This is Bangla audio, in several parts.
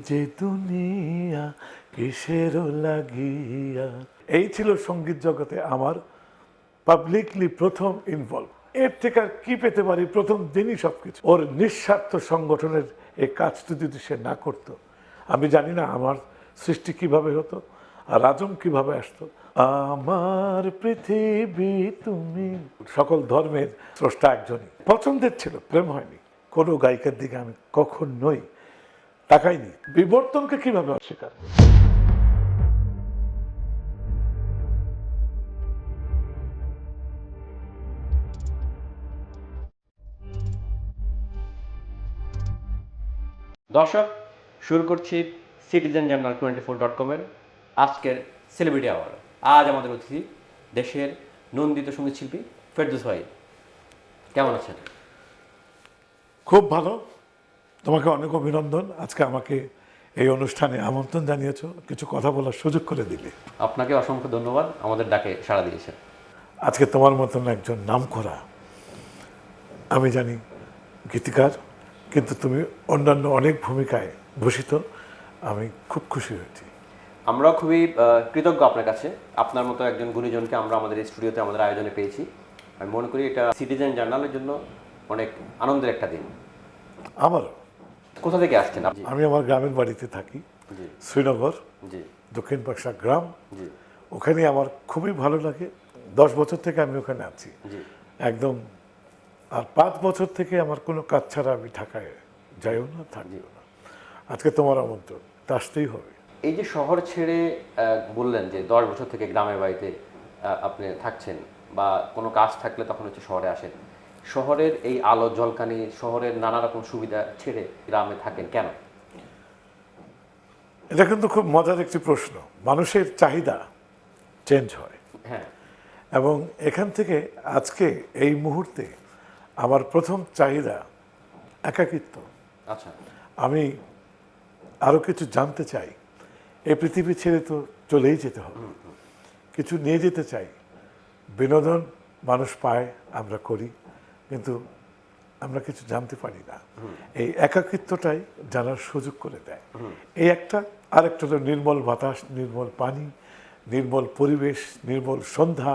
যে দুনিয়া কিসের লাগিয়া, এই ছিল সঙ্গীত জগতে আমার পাবলিকলি প্রথম ইনভলভ। এর থেকে আর কি পেতে পারি? প্রথম দিনই সবকিছু। ওর নিঃস্বার্থ সংগঠনের এই কাজটি যদি সে না করতো, আমি জানি না আমার সৃষ্টি কিভাবে হতো আর আজম কিভাবে আসতো। আমার পৃথিবী তুমি। সকল ধর্মের স্রষ্টা একজনই। পছন্দের ছিল, প্রেম হয়নি। কোনো গায়িকার দিকে আমি কখনোই তাকাইনি। বিবর্তনকে কিভাবে অস্বীকার করব? দর্শক, শুরু করছি সিটিজেন জার্নাল 24.com-এর আজকের সেলিব্রিটি আওয়ার। আজ আমাদের অতিথি দেশের নন্দিত সঙ্গীত শিল্পী ফেরদৌস ভাই। কেমন আছেন? খুব ভালো। তোমাকে অনেক অভিনন্দন। আজকে আমাকে এই অনুষ্ঠানে আমন্ত্রণ জানিয়েছ, কিছু কথা বলার সুযোগ করে দিলে। আপনাকে অসংখ্য ধন্যবাদ আমাদের ডাকে সাড়া দিয়েছেন। আজকে তোমার মতন একজন নামকরা, আমি জানি, গীতিকার, কিন্তু তুমি অন্যান্য অনেক ভূমিকায় ভূষিত। আমি খুব খুশি হয়েছি। আমরাও খুবই কৃতজ্ঞ আপনার কাছে। আপনার মতো একজন গুণীজনকে আমরা আমাদের এই স্টুডিওতে আমাদের আয়োজনে পেয়েছি। আমি মনে করি এটা সিটিজেন জার্নালের জন্য অনেক আনন্দের একটা দিন। আমারও। কোথা থেকে আসছেন আপনি? আমি আমার গ্রামের বাড়িতে থাকি, জি শ্রীনগর, জি দক্ষিণ পাকশা গ্রাম। জি ওখানে আমার খুবই ভালো লাগে। 10 বছর থেকে আমি ওখানে আছি জি একদম। আর 5 বছর থেকে আমার কোনো কাজ ছাড়া আমি ঢাকায় যাইও না, থাকিও না। আজকে তোমার আমন্ত্রণ, তা আসতেই হবে। এই যে শহর ছেড়ে বললেন যে 10 বছর থেকে গ্রামের বাড়িতে আপনি থাকছেন বা কোনো কাজ থাকলে তখন হচ্ছে শহরে আসেন, শহরের এই আলো ঝলকানি, শহরের নানা রকম সুবিধা ছেড়ে গ্রামে থাকেন কেন? এটা কিন্তু খুব মজার একটি প্রশ্ন। মানুষের চাহিদা চেঞ্জ হয়, হ্যাঁ এবং এখান থেকে আজকে এই মুহূর্তে আমার প্রথম চাহিদা একাকিত্ব। আচ্ছা আমি আরও কিছু জানতে চাই। এই পৃথিবী ছেড়ে তো চলেই যেতে হবে, কিছু নিয়ে যেতে চাই। বিনোদন মানুষ পায়, আমরা করি, কিন্তু আমরা কিছু জানতে পারি না। এই একাকিত্বটাই জানার সুযোগ করে দেয়। এই একটা। আরেকটা হলো নির্মল বাতাস, নির্মল পানি, নির্মল পরিবেশ, নির্মল সন্ধ্যা,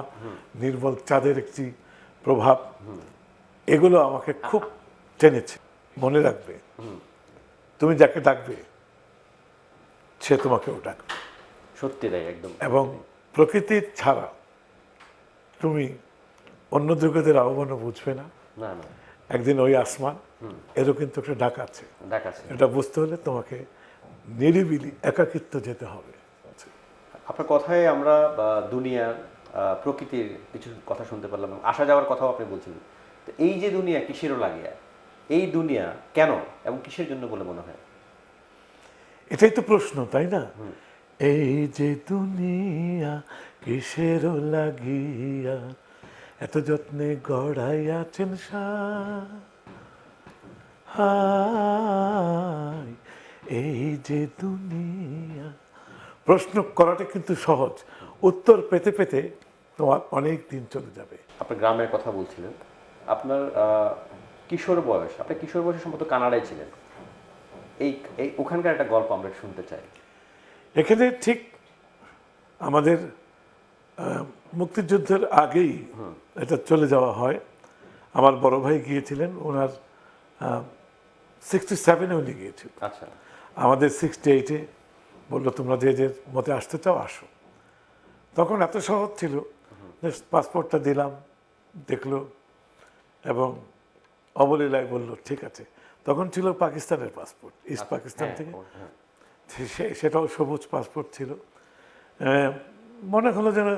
নির্মল চাঁদের একটি প্রভাব। এগুলো আমাকে খুব টেনেছে। মনে রাখবে, তুমি যাকে ডাকবে সে তোমাকেও ডাকবে। সত্যি তাই, একদম। এবং প্রকৃতির ছাড়া তুমি অন্য জগতের আহ্বানও বুঝবে না। না না, একদিন ওই আসমান, এরও কিন্তু একটা ডাক আছে। দেখাচ্ছে। এটা বুঝতে হলে তোমাকে নিরিবিলি একাকিত্ব যেতে হবে। আপনার কথায় আমরা দুনিয়ার প্রকৃতির কিছু কথা শুনতে পারলাম, আসা যাওয়ার কথাও আপনি বলছিলেন। তো এই যে দুনিয়া কিসেরও লাগিয়া, এই দুনিয়া কেন এবং কিসের জন্য বলে মনে হয়? এটাই তো প্রশ্ন, তাই না? এই যে দুনিয়া কিসের লাগিয়া, এত যত্নে গড়াইয়াছেন হায়, এই যে দুনিয়া। প্রশ্ন করাটা কিন্তু সহজ, উত্তর পেতে পেতে তোমার অনেক দিন চলে যাবে। আপনি গ্রামের কথা বলছিলেন, আপনার কিশোর বয়স, আপনি কিশোর বয়সে সম্ভবত কানাডায় ছিলেন। এই এই ওখানকার একটা গল্প আমরা শুনতে চাই। এখানে ঠিক আমাদের মুক্তিযুদ্ধের আগেই এটা চলে যাওয়া হয়। আমার বড় ভাই গিয়েছিলেন, ওনার 67-এ উনি গিয়েছিল। আচ্ছা আমাদের 68-এ বললো তোমরা যে যে মতে আসতে চাও আসো। তখন এত সহজ ছিল, পাসপোর্টটা দিলাম, দেখলো এবং অবলীলায় বললো ঠিক আছে। তখন ছিল পাকিস্তানের পাসপোর্ট, ইস্ট পাকিস্তান থেকে। সেটাও সবুজ পাসপোর্ট ছিল। মনে হলো যেন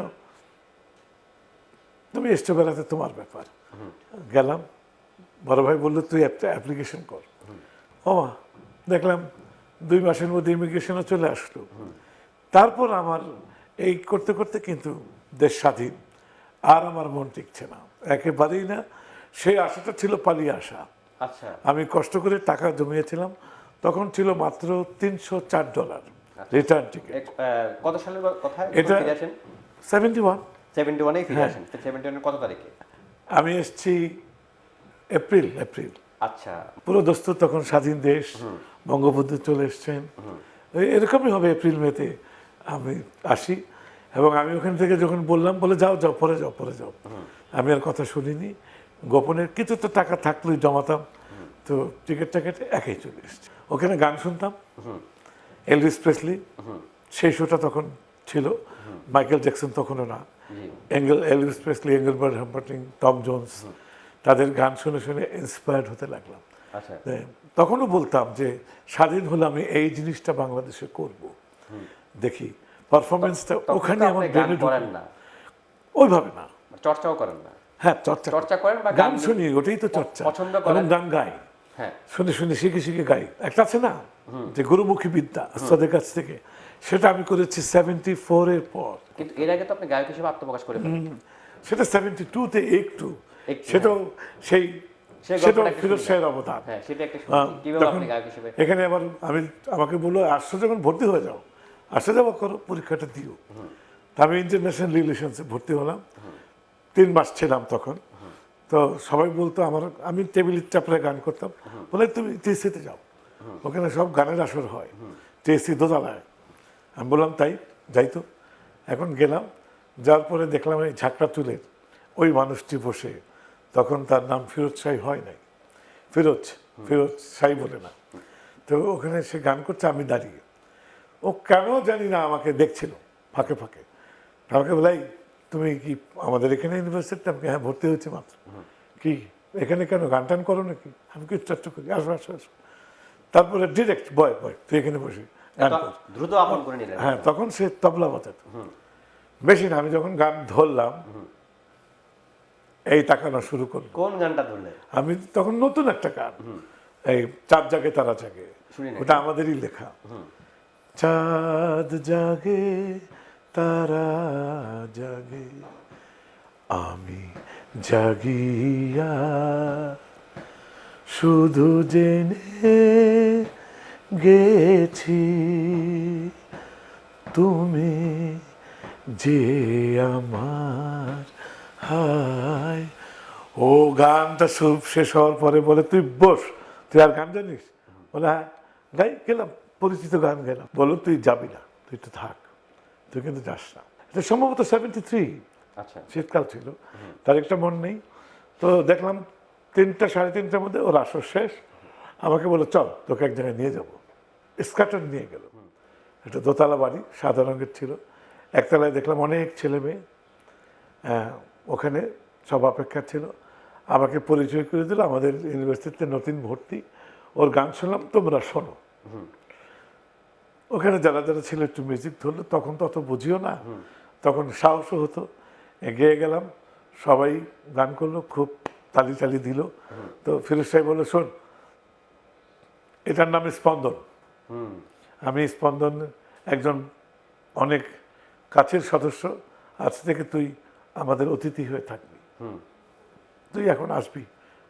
তুমি এসছো বেড়াতে, তোমার ব্যাপার। গেলাম, বড় ভাই বললো তুই একটা অ্যাপ্লিকেশন কর। মা দেখলাম 2 মাসের মধ্যে ইমিগ্রেশনও চলে আসলো। তারপর আমার এই করতে করতে কিন্তু দেশ স্বাধীন, আর আমার মন টিকছে না, একেবারেই না। সেই আশাটা ছিল পালিয়ে আসা। আচ্ছা আমি কষ্ট করে টাকা জমিয়েছিলাম, তখন ছিল মাত্র $304 রিটার্ন টিকিট। কত সালের কথা এটা ফিরে আসেন? 71। 71-এই ফিরে হ্যাঁ। আসেন। 71-এর কত তারিখে? আমি এসছি এপ্রিল। আচ্ছা। পুরো দস্তুর তখন স্বাধীন দেশ, বঙ্গবন্ধু চলে এসছেন, এরকমই হবে এপ্রিল মেতে আমি আসি। এবং আমি ওখান থেকে যখন বললাম, বলে যাও যাও পরে যাও পরে যাও, আমি আর কথা শুনিনি। গোপনে কিছু তো টাকা থাকলেই জমাতাম, তো টিকিট একাই চলে এসছে। ওখানে গান শুনতাম, এলভিস প্রেসলি, সেই শোটা তখন ছিল, মাইকেল জ্যাকসন তখনও না, এলভিস প্রেসলি, এঙ্গেলবার্ট হাম্পারটিং, টম জোন্স, তাদের গান শুনে শুনে ইন্সপায়ার্ড হতে লাগলাম। আচ্ছা। তখনও বলতাম যে স্বাধীন হলে আমি এই জিনিসটা বাংলাদেশে করব, দেখি পারফরমেন্সটা ওখানে আমার গান ব্রেনে করেন না, ওইভাবে না, চর্চাও করেন না? হ্যাঁ চর্চা করেন বা গান শুনি, ওটাই তো চর্চা, পছন্দ এবং করেন? গান গাই, হ্যাঁ। শুনে শুনে শিখে শিখে গাই। একটা আছে না যে গুরুমুখী বিদ্যা আস্তাদের কাছ থেকে, সেটা আমি করেছি 74 এর পর। কিন্তু এর আগে তো আপনি গায়ক হিসেবে আত্মপ্রকাশ করে ফেলেন। সেটা 72-তে একটু, একটু, সেটাও সেই সেই সেটাও গল্পটা একটু ফিরোজ শুনি। শাহের অবদান। হ্যাঁ, সেটা একটা শুনি। কিভাবে তখন আপনি গায়ক হিসেবে? এখানে আবার আমাকে বললো, আসছো যখন ভর্তি হয়ে যাও, আসা যাওয়া করো, পরীক্ষাটা দিও। তা আমি ইন্টারন্যাশনাল রিলেশনসে ভর্তি হলাম, 3 মাস ছিলাম তখন। তো সবাই বলতো আমি টেবিলের চাপড়ে গান করতাম, বলে তুমি টিএসসিতে যাও, ওখানে সব গানের আসর হয়, টিএসসি দোতলায়। আমি বললাম তাই, যাই তো। এখন গেলাম, যাওয়ার পরে দেখলাম এই ঝাঁকড়া চুলের ওই মানুষটি বসে, তখন তার নাম ফিরোজ শাহী হয় নাই, ফিরোজ শাহী বলে না। তো ওখানে সে গান করছে, আমি দাঁড়িয়ে, ও কেন জানি না আমাকে দেখছিল ফাঁকে ফাঁকে। আমাকে বলাই, তুমি কি আমাদের এখানে ইউনিভার্সিটিতে? আমাকে হ্যাঁ, ভর্তি হয়েছে মাত্র। কি এখানে কেন, গান টান করো নাকি? আমি কি চর্চা করি, আসো আসো আসো। তারপরে ডিরেক্ট বয় তুই এখানে বসে গান কর। দ্রুত আপন করে নিলেন? হ্যাঁ, তখন সে তবলা বাজাত, বেশি না। আমি যখন গান ধরলাম, এই তাকানো শুরু করলো। কোন গানটা ধরলেন? আমি তখন নতুন একটা গান, এই চাঁদ জাগে তারা জাগে, শুনি না। ওটা আমাদেরই লেখা। চাঁদ জাগে তারা জাগে, আমি জাগিয়া শুধু জেনে গেছি, তুমি যে আমার হায়। ও গানটা শেষ হওয়ার পরে বলে, তুই বস, তুই আর গান জানিস? বলে হ্যাঁ, গাই গেলাম, পরিচিত গান গেলাম। বলো তুই যাবি না, তুই তো থাক, তুই কিন্তু যাস না। এটা সম্ভবত 73, আচ্ছা। শীতকাল ছিল, তার একটা মন নেই। তো দেখলাম 3টা 3:30টার মধ্যে ওর আসর শেষ। আমাকে বলে চল, তোকে এক জায়গায় নিয়ে যাবো। স্কাটার নিয়ে গেল, একটা দোতলা বাড়ি, সাদা রঙের ছিল। একতলায় দেখলাম অনেক ছেলে মেয়ে, ওখানে সব অপেক্ষা ছিল। আমাকে পরিচয় করে দিল, আমাদের ইউনিভার্সিটিতে নতুন ভর্তি। ওর গান শুনলাম, তোমরা শোনো। ওখানে যারা যারা ছিল একটু মিউজিক ধরলো, তখন তো অত বুঝিও না, তখন সাহসও হতো। গেয়ে গেলাম, সবাই গান করলো, খুব তালি তালি দিল। তো ফিরোজ সাহেব বললো, শোন, এটার নাম স্পন্দন। আমি স্পন্দন একজন অনেক কাছের সদস্য, আজ থেকে তুই আমাদের অতিথি হয়ে থাকবি, তুই এখন আসবি,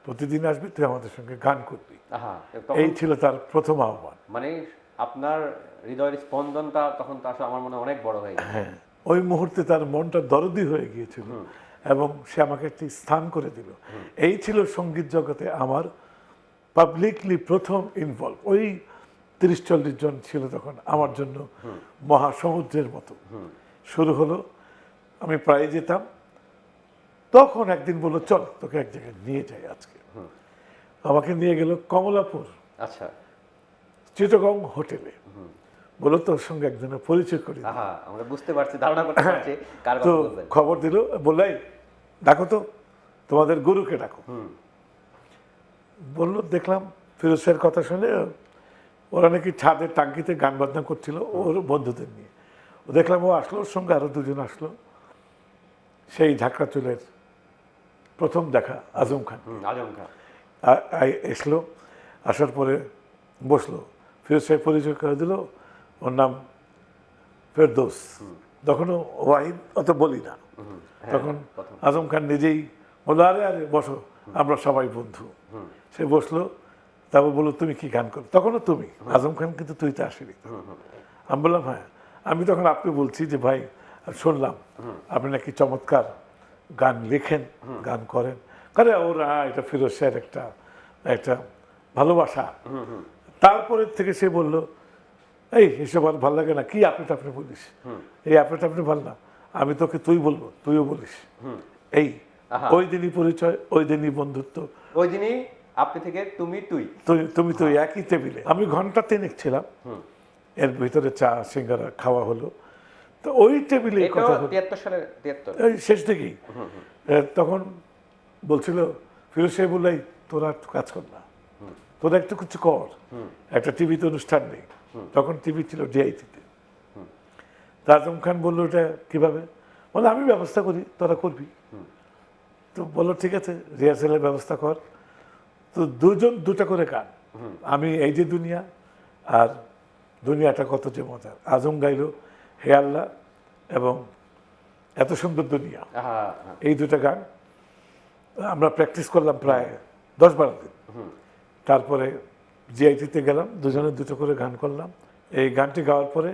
প্রতিদিন আসবি, তুই আমাদের সঙ্গে গান করবি। এই ছিল তার প্রথম আহ্বান। মানে আপনার হৃদয়ের স্পন্দনটা তখন তো আসলে আমার মনে অনেক বড় হয়ে গেছে। হ্যাঁ, ওই মুহূর্তে তার মনটা দরদি হয়ে গিয়েছিল, এবং সে আমাকে একটি স্থান করে দিল। এই ছিল সঙ্গীত জগতে আমার পাবলিকলি প্রথম ইনভলভ। ওই 30-40 জন ছিল তখন, আমার জন্য মহাসমুদ্রের মতো। শুরু হলো, আমি প্রায় যেতাম। তখন একদিন বললো, চল তোকে এক জায়গায় নিয়ে যাই আজকে। আমাকে নিয়ে গেল কমলাপুর, আচ্ছা, চিটাগং হোটেলে। বললো তোর সঙ্গে একজনের পরিচয় করি। আমরা বুঝতে পারছি, ধারণা করতে পারছি কার তো কথা বলবেন। খবর দিল, বললাই ডাকো তো, তোমাদের গুরুকে ডাকো। বললো, দেখলাম ফিরোজ সাহের কথা শুনে ওরা নাকি ছাদের টাঙ্কিতে গান বাজনা করছিল ওর বন্ধুদের নিয়ে। ও দেখলাম ও আসলো, ওর সঙ্গে আরো 2 জন আসলো। সেই ঝাঁকড়া চুলের প্রথম দেখা আজম খান। আজম খান এসলো, আসার পরে বসলো। ফিরোজ সাহেব পরিচয় করে দিল, ওর নাম ফেরদৌস। তখনও ওয়াহিদ অত বলি না, তখন আজম খান নিজেই বললো, আরে আরে বসো, আমরা সবাই বন্ধু। সে বসলো, তারপর বললো, তুমি কি গান করো? তখনও তুমি, আজম খান কিন্তু তুই তো আসেনি। আমি বললাম হ্যাঁ। আমি তখন আপনি বলছি যে ভাই, শুনলাম আপনি নাকি চমৎকার গান লেখেন, গান করেন। আরে ওরা, এটা ফিরোজ শাহের একটা একটা ভালোবাসা। তারপরে থেকে সে বলল, এই এসব আর ভালো লাগে না, কি আপনি টাপনি বলিস, এই আপনি টাপনি ভাল না, আমি তোকে তুই বলবো, তুইও বলিস। এই ওই দিনই পরিচয়, ওই দিনই বন্ধুত্ব, ওই দিনই আপনি থেকে তুমি তুই তুমি তো একই টেবিলে। আমি ঘন্টা 3 ছিলাম, এর ভিতরে চা সিঙ্গারা খাওয়া হলো। তো ওই টেবিলে কথা হলো 73 সালের 73 এই শেষ দিকেই। তখন বলছিল ফিরোজ সাহেব বললাই, তোরা একটু কাজ কর না, তোরা একটু কিছু কর, একটা টিভিতে অনুষ্ঠান নেই। তখন টিভি ছিল ডিআইটিতে। আজম খান বললো, ওটা কিভাবে? বলে আমি ব্যবস্থা করি, তোরা করবি। তো বললো ঠিক আছে, রিহার্সেলের ব্যবস্থা কর। তো দুজন দুটা করে গান, আমি এই যে দুনিয়া আর দুনিয়াটা কত যে মজার। আজম গাইলো হে আল্লাহ এবং এত সুন্দর দুনিয়া, এই দুটা গান আমরা প্র্যাকটিস করলাম প্রায় 10-12 দিন। তারপরে জিআইটিতে গেলাম, দুজনে দুটো করে গান করলাম। এই গানটি গাওয়ার পরে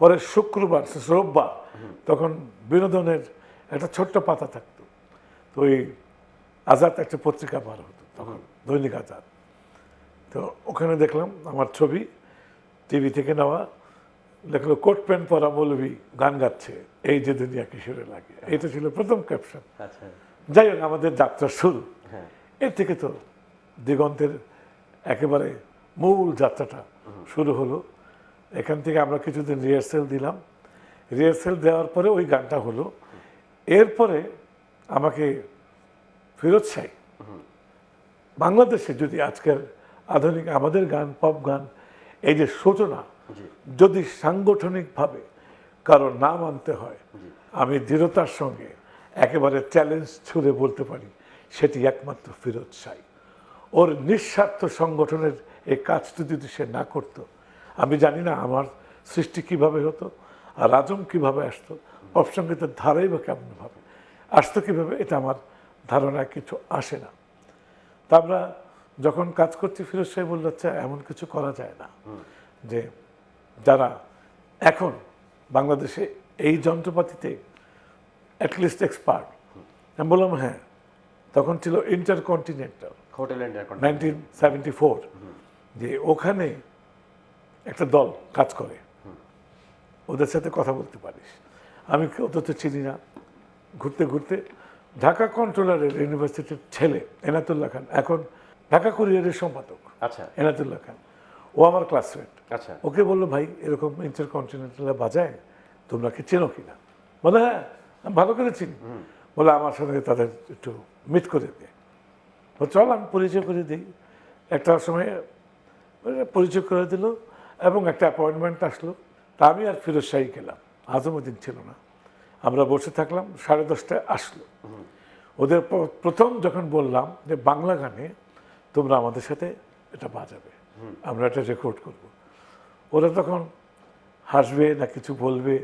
পরের শুক্রবার রোববার তখন বিনোদনের একটা ছোট্ট পাতা থাকতো। তো ওই আজাদ একটা পত্রিকা বার হতো তখন, দৈনিক আজাদ। তো ওখানে দেখলাম আমার ছবি, টিভি থেকে নেওয়া, লেখলো কোট প্যান্ট পরা মৌলবী গান গাচ্ছে, এই যে দুনিয়া কিশোরে লাগে। এটা ছিল প্রথম ক্যাপশন। যাই হোক, আমাদের যাত্রা শুরু। এর থেকে তো দিগন্তের একেবারে মূল যাত্রাটা শুরু হলো। এখান থেকে আমরা কিছুদিন রিহার্সেল দিলাম। রিহার্সেল দেওয়ার পরে ওই গানটা হলো। এরপরে আমাকে ফিরোজ শাহ বাংলাদেশে যদি আজকের আধুনিক আমাদের গান, পপ গান, এই যে সূচনা, যদি সাংগঠনিকভাবে কারো নাম আনতে হয়, আমি দৃঢ়তার সঙ্গে একেবারে চ্যালেঞ্জ ছুড়ে বলতে পারি, সেটি একমাত্র ফিরোজ শাহ। ওর নিঃস্বার্থ সংগঠনের এই কাজটি যদি সে না করতো, আমি জানি না আমার সৃষ্টি কিভাবে হতো, আর আজম কিভাবে আসতো, অপসঙ্গীতের ধারাই বা কেমনভাবে আসতো, কিভাবে, এটা আমার ধারণায় কিছু আসে না। তা আমরা যখন কাজ করছি, ফিরোজ সাহেব বলল, আচ্ছা এমন কিছু করা যায় না যে যারা এখন বাংলাদেশে এই যন্ত্রপাতিতে অ্যাটলিস্ট এক্সপার্ট। আমি বললাম হ্যাঁ, তখন ছিল ইন্টারকন্টিনেন্টাল, হোটেল 1974, যে ওখানে একটা দল কাজ করে, ওদের সাথে কথা বলতে পারিস। আমি ওদের তো চিনি না। ঘুরতে ঘুরতে ঢাকা কন্ট্রোলারের ইউনিভার্সিটির ছেলে এনাতুল্লাহ খান, এখন ঢাকা কুরিয়ারের সম্পাদক। আচ্ছা, এনাতুল্লাহ খান, ও আমার ক্লাসমেট। আচ্ছা, ওকে বললো, ভাই এরকম ইন্টারকন্টিনেন্টাল বাজায়, তোমরা কি চেনো কিনা? বলে হ্যাঁ, আমি ভালো করে চিনি। বলে আমার সঙ্গে তাদের একটু মিট করে দে। চল, আমি পরিচয় করে দিই। একটা সময় পরিচয় করে দিল এবং একটা অ্যাপয়েন্টমেন্ট আসলো। তা আমি আর ফিরোজ শাহ গেলাম, আজমউদ্দিন ছিল না। আমরা বসে থাকলাম, 10:30টায় আসলো। ওদের প্রথম যখন বললাম যে বাংলা গানে তোমরা আমাদের সাথে এটা বাজাবে, আমরা এটা রেকর্ড করব, ওরা তখন হাসবে না কিছু বলবে,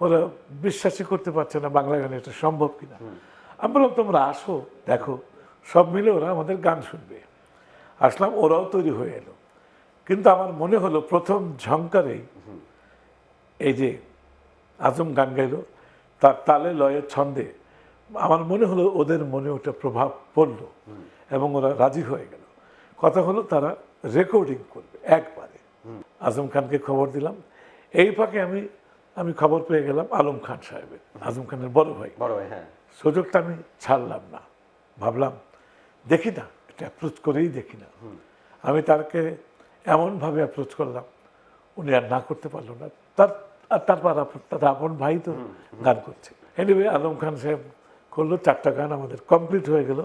ওরা বিশ্বাসই করতে পারছে না বাংলা গানে এটা সম্ভব কিনা। আমি বললাম তোমরা আসো, দেখো। সব মিলে ওরা আমাদের গান শুনবে। আসলাম, ওরাও তৈরি হয়ে এলো। কিন্তু আমার মনে হলো প্রথম ঝংকারেই এই যে আজম গান গাইলো, তার তালে লয়ের ছন্দে আমার মনে হলো ওদের মনে ওটা প্রভাব পড়ল এবং ওরা রাজি হয়ে গেল। কথা হলো তারা রেকর্ডিং করবে একবারে। আজম খানকে খবর দিলাম। এই ফাঁকে আমি খবর পেয়ে গেলাম আলম খান সাহেবের, আজম খানের বড় ভাই। হ্যাঁ। সুযোগটা আমি ছাড়লাম না, ভাবলাম দেখি না, এটা অ্যাপ্রোচ করেই দেখি না। আমি তাকে এমনভাবে অ্যাপ্রোচ করলাম, উনি আর না করতে পারলো না। তারপর তার আপন ভাই তো গান করছে। এনিওয়ে আলম খান সাহেব করলো, 4টা গান আমাদের কমপ্লিট হয়ে গেল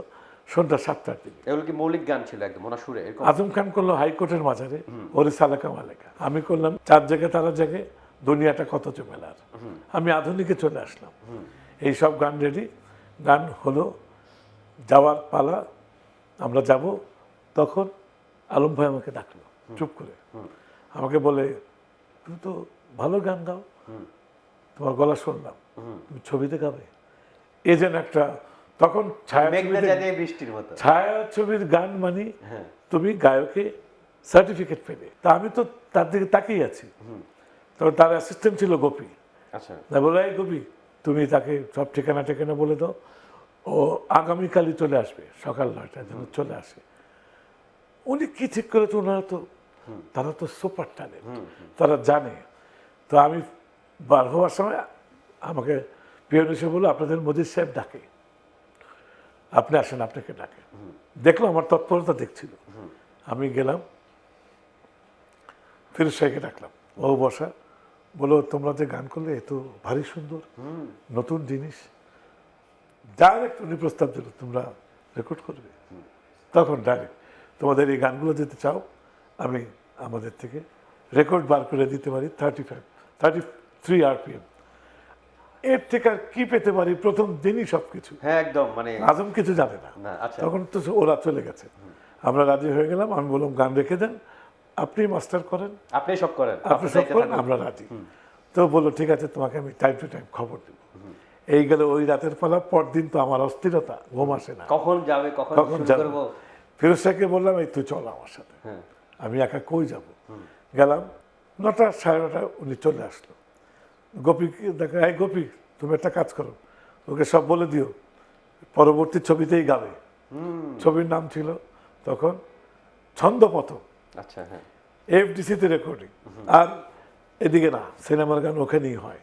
সন্ধ্যা 7টার দিকে। এগুলো কি মৌলিক গান ছিল একদম ওনা সুরে? আজম খান করলো হাইকোর্টের মাঝারে, ওরে সালাকা মালেকা। আমি করলাম 4 জায়গায় তারা জায়গায়, দুনিয়াটা কত জমেলার। আমি আধুনিকে চলে আসলাম। এই সব গান রেডি, গান হলো, যাওয়ার পালা, আমরা যাব। তখন আলম ভাই আমাকে ডাকলো চুপ করে, আমাকে বলে, তুমি তো ভালো গান গাও, তোমার গলা শুনলাম, তুমি ছবিতে গাবে। এ যেন একটা তখন ছায়াছবির গান মানে তুমি গায়কে সার্টিফিকেট পেলে। তা আমি তো তার দিকে তাকিয়ে আছি। তবে তার অ্যাসিস্ট্যান্ট ছিল গোপী। বলে, এই গোপী, তুমি তাকে সব ঠিকানা বলে দাও, ও আগামীকালই চলে আসবে সকাল 9টায় যেন চলে আসে। উনি কি ঠিক করেছে, তারা তো সুপার ট্যালেন্ট, তারা জানে। তো আমি বার হওয়ার সময় আমাকে পিয়ন এসে বললো, আপনাদের মজিদ সাহেব ডাকে, আপনি আসেন, আপনাকে ডাকে। দেখলো আমার তৎপরতা দেখছিল। আমি গেলাম, ফিরোজ সাহেবকে ডাকলাম, ও বসা, বলো তোমরা যে গান করলে এ তো ভারী সুন্দর, নতুন জিনিস। ডাইরেক্ট উনি প্রস্তাব দিল, তোমরা রেকর্ড করবে। তখন ডাইরেক্ট, তোমাদের এই গানগুলো দিতে চাও, আমি আমাদের থেকে রেকর্ড বার করে দিতে পারি 33 RPM। এর থেকে আর কি পেতে পারি, প্রথম দিনই সবকিছু। হ্যাঁ একদম, মানে আজম কিছু জানে না। আচ্ছা। তখন তো ওরা চলে গেছে, আমরা রাজি হয়ে গেলাম। আমি বললাম গান রেখে দেন, আপনি মাস্টার করেন, আপনি সব করেন, আপনি সব করেন, আমরা রাজি। তো বললো ঠিক আছে, তোমাকে আমি টাইম টু টাইম খবর দেবো। এই গেল ওই রাতের পালা। পরদিন তো আমার অস্থিরতা, ঘুম আসে না, কখন যাবে, কখন শুরু যাবে। করব। ফিরোজ সাহেবকে বললাম, এই তুই চল আমার সাথে। হ্যাঁ। আমি একা কই যাব। গেলাম 9টা, 9:30 উনি চলে আসলো। গোপীকে দেখা, এই গোপী তুমি একটা কাজ করো, ওকে সব বলে দিও, পরবর্তী ছবিতেই গাবে। ছবির নাম ছিল তখন ছন্দপথ, আচ্ছা, হ্যাঁ। FDC-তে রেকর্ডিং। আর এদিকে না, সিনেমার গান ওখানেই হয়।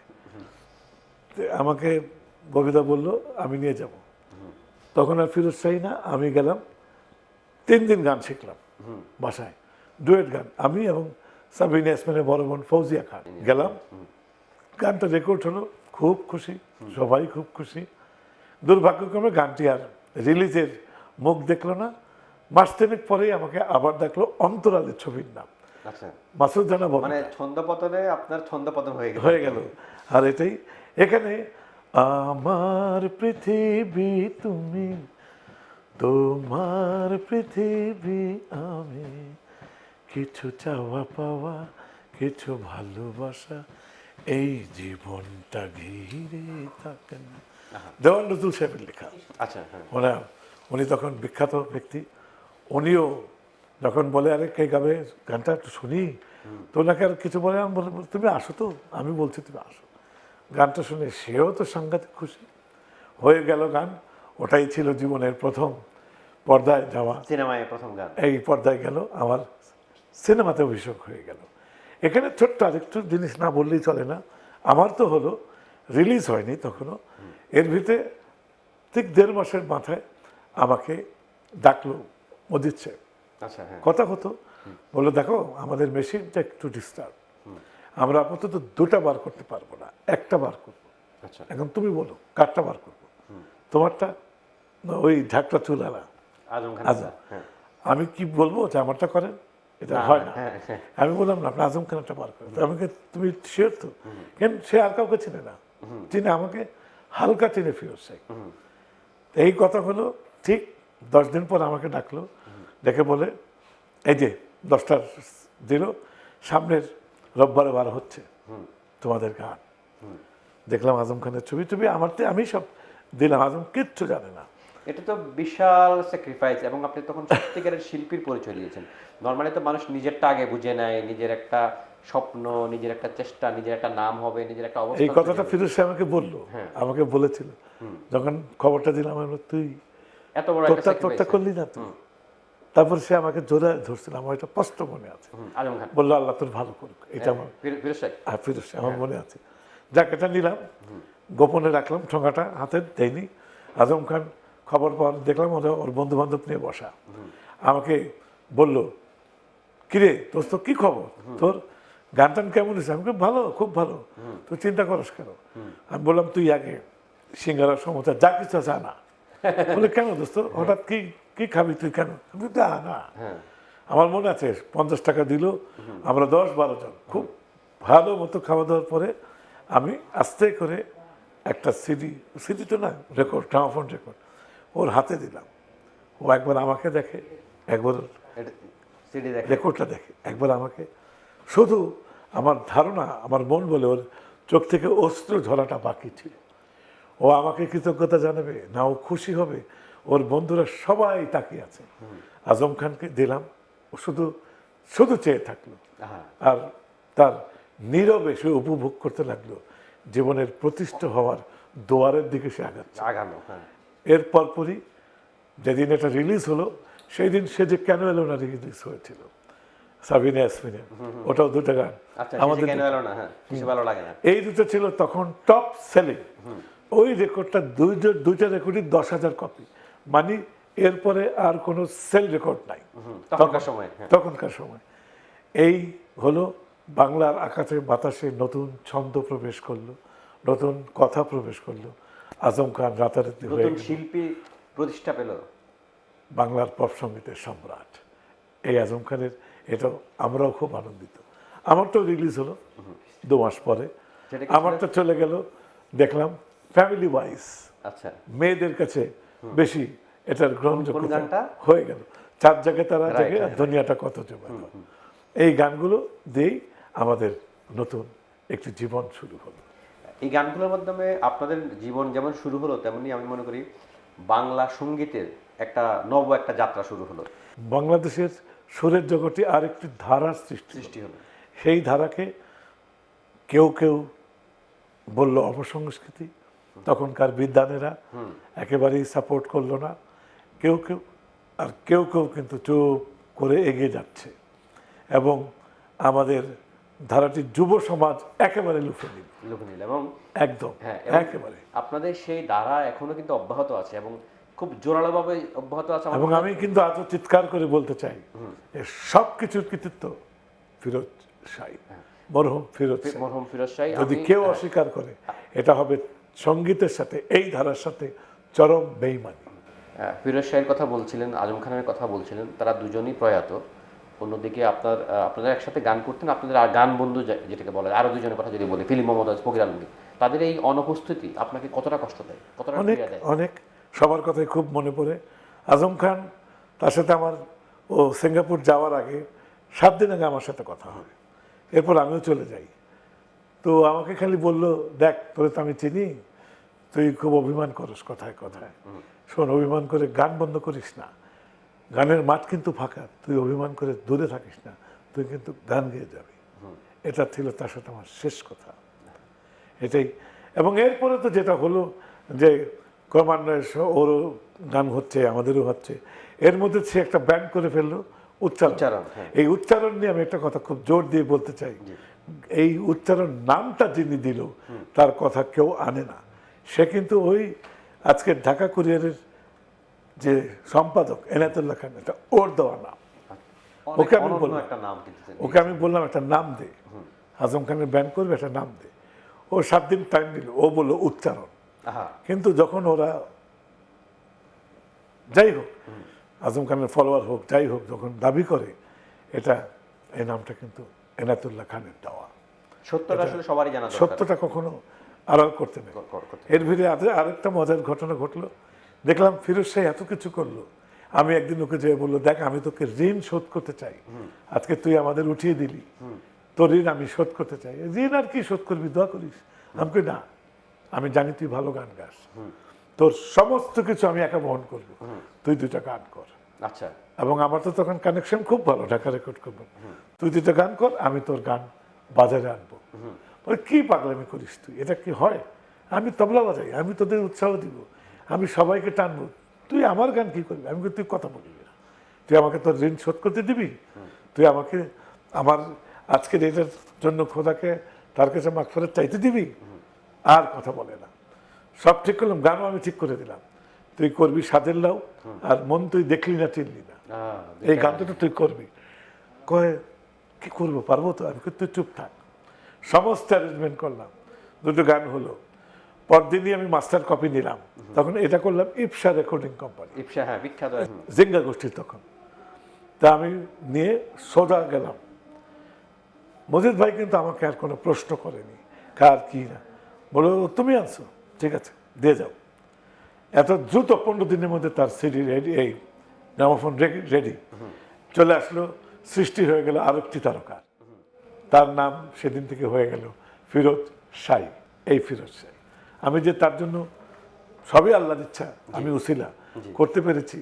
তো আমাকে ববিদা বললো আমি নিয়ে যাব। তখন আর ফিরোজ শাহী না, আমি গেলাম। 3 দিন গান শিখলাম বাসায়, ডুয়েট গান, আমি এবং সাবিনা ইয়াসমিনের বড় বোন ফৌজিয়া খান। গেলাম, গানটা রেকর্ড হলো, খুব খুশি, সবাই খুব খুশি। দুর্ভাগ্যক্রমে গানটি আর রিলিজের মুখ দেখলো না। মাস 3 পরেই আমাকে আবার দেখলো অন্তরালের ছবির নাম। আচ্ছা, মাসুদ জানা বলে মানে ছন্দপতনে আপনার ছন্দপতন হয়ে গেল। আর এটাই এখানে, আমার পৃথিবী তুমি, তোমার পৃথিবী আমি, কিছু চাওয়া পাওয়া, কিছু ভালোবাসা, এই জীবনটা ঘিরে থাকেন। দেওয়ান নজরুল সাহেবের লেখা। আচ্ছা, হ্যাঁ। উনি তখন বিখ্যাত ব্যক্তি। উনিও যখন বলে আরে কে গাবে গানটা একটু শুনি, তো ওনাকে আর কিছু বলে, আমি বলে তুমি আসো, তো আমি বলছি তুমি আসো। গানটা শুনে সেও তো সাংঘাতিক খুশি হয়ে গেল। গান ওটাই ছিল জীবনের প্রথম পর্দায় যাওয়া, সিনেমায় প্রথম গান। এই পর্দায় গেল, আমার সিনেমাতে অভিষেক হয়ে গেল। এখানে ছোট্ট আরেকটু জিনিস না বললেই চলে না। আমার তো হলো, রিলিজ হয়নি তখনও, এর ভিতরে ঠিক 1.5 মাসের মাথায় আমাকে ডাকলো মজিদ সাহেব। আচ্ছা, হ্যাঁ। কথা হতো, বললো দেখো আমাদের মেশিনটা একটু ডিস্টার্ব, আমরা আপাতত 2টা বার করতে পারবো না, 1টা বার করবো। আচ্ছা, এখন তুমি বলো কারটা বার করবো, তোমারটা না ওই ঝাঁকটা চুলালা আজম খান। আজম। হ্যাঁ। আমি কি বলবো যে আমারটা করেন, এটা না, হয় না। হ্যাঁ, হ্যাঁ। আমি বললাম না, আপনি আজম খানটা বার করেন। তো আমাকে তুমি শিওর তো? কেন সে আর কাউকে চিনে না, চিনে আমাকে হালকা চিনে ফিরোজ সাহেব। এই কথা হলো, ঠিক 10 দিন পর আমাকে ডাকলো, ডেকে বলে এই যে 10টার দিল, সামনের রোববারে বার হচ্ছে তোমাদের গান। দেখলাম আজম খানের ছবি টবি, আমি সব দিলাম, আজম কিচ্ছু জানে না। এটা তো বিশাল স্যাক্রিফাইস, এবং আপনি তখন সত্যিকারের শিল্পীর পরিচয় দিয়েছেন। নর্মালি তো মানুষ নিজেরটা আগে বুঝে নেয়, নিজের একটা স্বপ্ন, নিজের একটা চেষ্টা, নিজের একটা নাম হবে, নিজের একটা অবস্থা। এই কথাটা ফিরোজ সাহেব আমাকে বললো, আমাকে বলেছিল যখন খবরটা দিলাম, আমি বললাম, তুই এত বড় একটা তোরটা sacrifice। করলি না তুই। তারপর সে আমাকে জোরে ধরছিল, আমার এটা স্পষ্ট মনে আছে। আজম খান বললো আল্লাহ তোর ভালো করুক, এটা আমার ফিরোজ সাহেব। ফিরোজ সাহেব, আমার মনে আছে। যাক, এটা নিলাম, গোপনে রাখলাম, ঠোঙাটা হাতে দেয়নি। আজম খান খবর পাওয়ার দেখলাম ওর বন্ধু বান্ধব নিয়ে বসা। আমাকে বলল, কিরে দোস্ত কি খবর তোর, গান টান কেমন হয়েছে? আমি ভালো, খুব ভালো, তুই চিন্তা করিস কেন? আমি বললাম তুই আগে সিঙ্গারা সমোসা যা কিছু আছে আনা। বলে কেন দোস্ত, হঠাৎ কি কি খাবি তুই, কেন? আমি না, আমার মনে আছে 50 টাকা দিল, আমরা 10-12 জন খুব ভালো মতো খাওয়া দাওয়ার পরে আমি আস্তে করে একটা সিডি তো না, রেকর্ড, গ্রামাফোন রেকর্ড ওর হাতে দিলাম। ও একবার আমাকে দেখে, একবার সিডি দেখে, রেকর্ডটা দেখে, একবার আমাকে। শুধু আমার ধারণা, আমার মন বলে ওর চোখ থেকে অস্ত্র ঝরাটা বাকি ছিল। ও আমাকে কৃতজ্ঞতা জানাবে না, ও খুশি হবে, ওর বন্ধুরা সবাই তাকিয়ে আছে। আজম খানকে দিলাম, ও শুধু শুধু চেয়ে থাকলো, আর তার নীরবে সে উপভোগ করতে লাগলো জীবনের প্রতিষ্ঠিত হওয়ার দোয়ারের দিকে সে আগাচ্ছে। আগানো। হ্যাঁ, এর পরপরই যেদিন এটা রিলিজ হলো সেই দিন সে যে কেন এলো না রিলিজ হয়েছিল সাবিনা ইয়াসমিনের, ওটাও দুটো গান আচ্ছা, আমাদের কেন এলো না? হ্যাঁ, কিছু ভালো লাগে না। এই দুটো ছিল তখন টপ সেলিং। ওই রেকর্ডটা দুইটা রেকর্ডই 10,000 কপি, মানে এরপরে আর কোনো সেল রেকর্ড নাই তখনকার সময়। হ্যাঁ। তখনকার সময়। এই হলো বাংলার আকাশে বাতাসে নতুন ছন্দ প্রবেশ করলো, নতুন কথা প্রবেশ করলো। আজম খান রাতারাতি হয়ে নতুন গেল শিল্পী প্রতিষ্ঠা পেল। বাংলার পপ সঙ্গীতের সম্রাট। এই আজম খানের এটাও আমরাও খুব আনন্দিত। আমারটাও রিলিজ হলো 2 মাস পরে। সেটা কি আমারটা চলে গেল, দেখলাম ফ্যামিলি ওয়াইজ আচ্ছা, মেয়েদের কাছে বেশি এটার গ্রহণযোগ্যতা গানটা? হয়ে গেল। 4 জায়গায় তারা Right, জায়গায় right. দুনিয়াটা কত জমে। এই গানগুলো দিয়েই আমাদের নতুন একটি জীবন শুরু হলো। এই গানগুলোর মাধ্যমে আপনাদের জীবন যেমন শুরু হলো, তেমনি আমি মনে করি বাংলা সঙ্গীতের একটা যাত্রা শুরু হলো, বাংলাদেশের সুরের জগতে আরেকটি ধারার সৃষ্টি হলো। সেই ধারাকে কেউ কেউ বলল অপসংস্কৃতি, তখনকার বিদ্বানেরা একেবারেই সাপোর্ট করলো না। কেউ কেউ কিন্তু চুপ করে এগিয়ে যাচ্ছে এবং আমাদের ধারাটির যুব সমাজ একেবারে লুফে নিল এবং একদম। হ্যাঁ, একেবারে। আপনাদের সেই ধারা এখনো কিন্তু অব্যাহত আছে এবং খুব জোরালোভাবে অব্যাহত আছে। এবং আমি কিন্তু আজও চিৎকার করে বলতে চাই, সব কিছুর কৃতিত্ব ফিরোজ শাহী, মরহুম ফিরোজ শাহী। মরহুম ফিরোজ শাহী। যদি কেউ অস্বীকার করে, এটা হবে সঙ্গীতের সাথে, এই ধারার সাথে চরম বেইমানি। ফিরোজ শাহীর কথা বলছিলেন, আজম খানের কথা বলছিলেন, তারা দুজনই প্রয়াত। অন্যদিকে আপনারা একসাথে গান করতেন, আপনাদের আর গান বন্ধু যেটাকে বলে, আরো দুজনের কথা যদি বলি, ফিলিম মোহাম্মদ ফকির আলমগীর, তাদের এই অনুপস্থিতি আপনাকে কতটা কষ্ট দেয়, কতটা অনেক পীড়া দেয়? অনেক, সবার কথাই খুব মনে পড়ে। আজম খান, তার সাথে আমার সিঙ্গাপুর যাওয়ার আগে 7 দিন আগে আমার সাথে কথা হয়, এরপর আমিও চলে যাই। তো আমাকে খালি বললো, দেখ তোরে তো আমি চিনি, তুই খুব অভিমান করিস কথায় কথায়, শোন অভিমান করে গান বন্ধ করিস না, গানের মাঠ কিন্তু ফাঁকা, তুই অভিমান করে দূরে থাকিস না, তুই কিন্তু গান গেয়ে যাবি। এটা ছিল তার সাথে আমার শেষ কথা, এটাই। এবং এরপরে তো যেটা হলো যে ক্রমান্বয়ে ওরও গান হচ্ছে, আমাদেরও হচ্ছে, এর মধ্যে সে একটা ব্যান্ড করে ফেললো উচ্চারণ। এই উচ্চারণ নিয়ে আমি একটা কথা খুব জোর দিয়ে বলতে চাই, এই উচ্চারণ নামটা যিনি দিল তার কথা কেউ আনে না। সে কিন্তু ওই আজকের ঢাকা কুরিয়ারের যে সম্পাদক এনায়েতুল্লাহ খান, এটা ওর দেওয়া নাম। ওকে আমি বললাম, একটা নাম দে, আজম খানের ব্যান্ড করবে, একটা নাম দে। ও 7 দিন টাইম দিল, ও বললো উচ্চারণ। কিন্তু যখন ওরা, যাই হোক, আজম খানের ফলোয়ার হোক যাই হোক, যখন দাবি করে এটা, এই নামটা কিন্তু এনায়েতুল্লাহ খানের দেওয়া। সত্যটা আসলে সবারই জানা দরকার। সত্যটা কখনো আড়াল করতে নেই। এর ভিতরে আরেকটা মজার ঘটনা ঘটলো, দেখলাম ফিরোজ শাহী এত কিছু করলো, আমি একদিন ওকে যেয়ে বললো, দেখ আমি তোকে ঋণ শোধ করতে চাই, আজকে তুই আমাদের উঠিয়ে দিলি, তোর ঋণ আমি শোধ করতে চাই। ঋণ আর কি শোধ করবি, দোয়া করিস। আমি কই না, আমি জানি তুই ভালো গান গাস, তোর সমস্ত কিছু আমি একা বহন করবো, তুই 2টা গান কর। আচ্ছা। এবং আমার তো তখন কানেকশন খুব ভালো ঢাকা রেকর্ড করবো, তুই 2টা গান কর, আমি তোর গান বাজারে আনবো। বলে কি পাগলামি করিস তুই, এটা কি হয়? আমি তবলা বাজাই, আমি তোদের উৎসাহ দিব, আমি সবাইকে টানবো, তুই আমার গান কি করবি? আমি তুই কথা বলবি না, তুই আমাকে তোর ঋণ শোধ করতে দিবি, তুই আমাকে আমার আজকের এটার জন্য খোদাকে তার কাছে মাগফিরাত চাইতে দিবি? আর কথা বলে না। সব ঠিক করলাম, গানও আমি ঠিক করে দিলাম, তুই করবি সাদের লাউ আর মন তুই দেখলি না চিনলি না, এই গানটা তো তুই করবি। কয়ে কি করবো, পারবো তো? আমি তুই চুপ থাক। সমস্ত অ্যারেঞ্জমেন্ট করলাম, 2টো গান হলো। পরদিনই আমি মাস্টার কপি নিলাম, তখন এটা করলাম ইপসা রেকর্ডিং কোম্পানি, ইপসা, হ্যাঁ, বিখ্যাত জিঙ্গা গোষ্ঠীর তখন। তা আমি নিয়ে সোজা গেলাম। মজিদ ভাই কিন্তু আমাকে আর কোনো প্রশ্ন করেনি, কার কি না, বলো তুমি আনছো, ঠিক আছে দিয়ে যাও। এত দ্রুত 15 দিনের মধ্যে তার সিডি রেডি, এই গ্রামোফোন রেডি, চলে আসলো। সৃষ্টি হয়ে গেল আরেকটি তারকার, তার নাম সেদিন থেকে হয়ে গেল ফিরোজ শাহী। এই ফিরোজ শাহী, আমি যে তার জন্য সবই আল্লাহর ইচ্ছা, আমি উসিলা করতে পেরেছি,